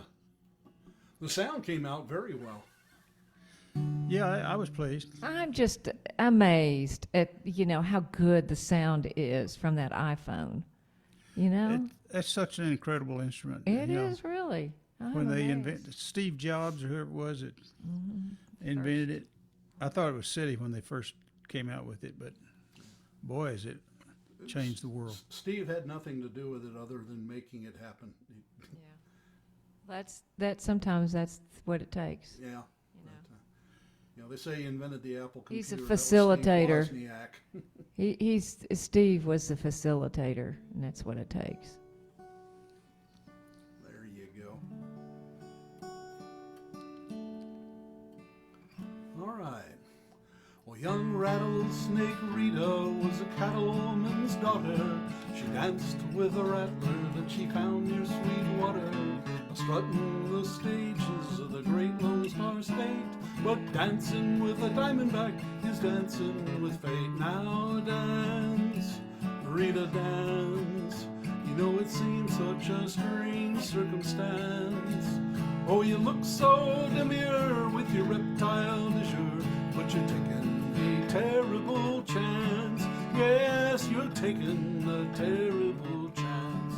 The sound came out very well. Yeah, I was pleased. I'm just amazed at, how good the sound is from that iPhone. That's such an incredible instrument. It is really. I'm When they amazed. invented Steve Jobs or whoever it was that invented it, I thought it was silly when they first came out with it, but boy, has it changed the world. Steve had nothing to do with it other than making it happen. Sometimes that's what it takes. Yeah. They say he invented the Apple computer. He's a That was facilitator. Steve Wozniak. Steve was the facilitator, and that's what it takes. There you go. All right. Well, young Rattlesnake Rita was a cattleman's daughter. She danced with a rattler that she found near Sweetwater, strutting the stages of the great Lone Star State. But dancing with a diamondback is dancing with fate. Now dance, Rita, dance. It seems such a strange circumstance. Oh, you look so demure with your reptile azure, but you're taking a terrible chance. Yes, you're taking a terrible chance.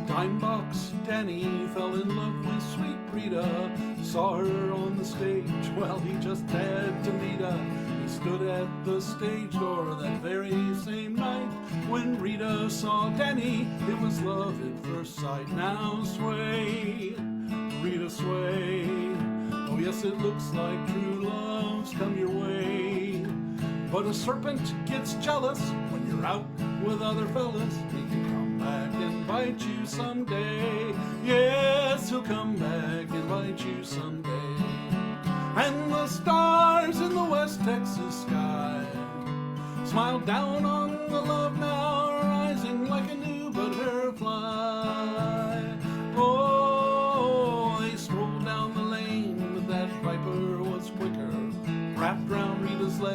Dimebox Danny fell in love with sweet Rita, saw her on the stage, well, he just had to meet her. He stood at the stage door that very same night. When Rita saw Danny, it was love at first sight. Now sway, Rita, sway. Oh yes, it looks like true love's come your way. But a serpent gets jealous when you're out with other fellas. He can come back and bite you someday. Yes, he'll come back and bite you someday. And the stars in the West Texas sky smile down on the love now rising like a new butterfly. Oh,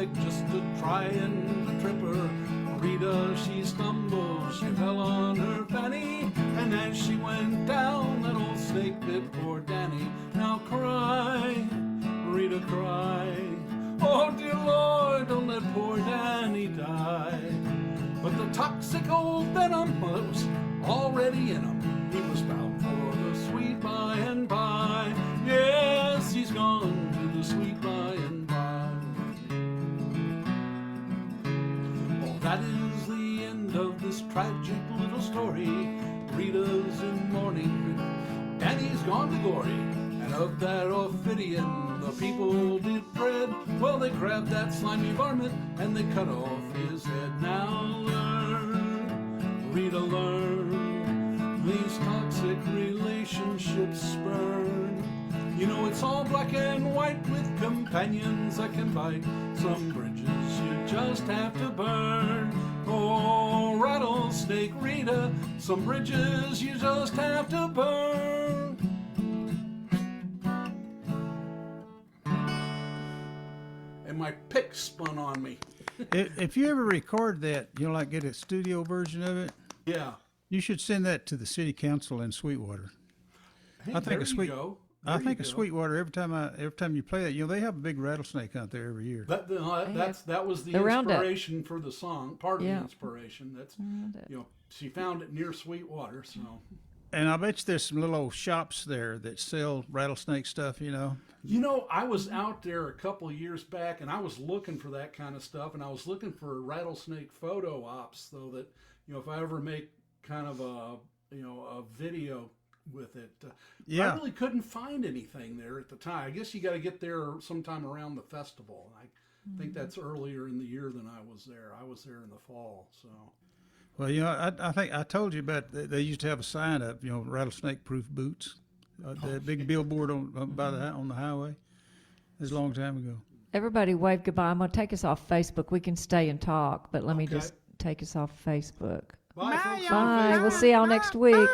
leg just to try and trip her. Rita, she stumbled, she fell on her fanny, and as she went down, that old snake bit poor Danny. Now cry, Rita, cry. Oh dear Lord, don't let poor Danny die. But the toxic old venom, well, it was already in him. He was bound for the sweet by and by. Yes, he's gone to the sweet by and by. Oh, that is the end of this tragic little story. Rita's in mourning, Danny's gone to glory. And of that Ophidian the people did dread. Well, they grabbed that slimy varmint and they cut off his head. Now learn, Rita, learn, these toxic relationships spurn. You know it's all black and white with companions that can bite. Some bridges you just have to burn. Oh, rattlesnake Rita, some bridges you just have to burn. And my pick spun on me. If you ever record that, like get a studio version of it, Yeah. you should send that to the city council in Sweetwater. Hey, I think there you go. I There think you of go. Sweetwater every time you play that. They have a big rattlesnake out there every year. That was the The roundup. inspiration for the song. Part of Yeah. the inspiration. That's she found it near Sweetwater. So And I bet you there's some little old shops there that sell rattlesnake stuff. I was out there a couple of years back, and I was looking for that kind of stuff, and I was looking for rattlesnake photo ops, so that if I ever make kind of a video with it. Yeah. I really couldn't find anything there at the time. I guess you got to get there sometime around the festival. I think that's earlier in the year than I was there. I was there in the fall. So. Well, I think I told you about they used to have a sign up, rattlesnake-proof boots, the big billboard on the highway. It was a long time ago. Everybody wave goodbye. I'm going to take us off Facebook. We can stay and talk, but let me Okay. just take us off Facebook. Bye, folks. Bye. We'll see y'all next week.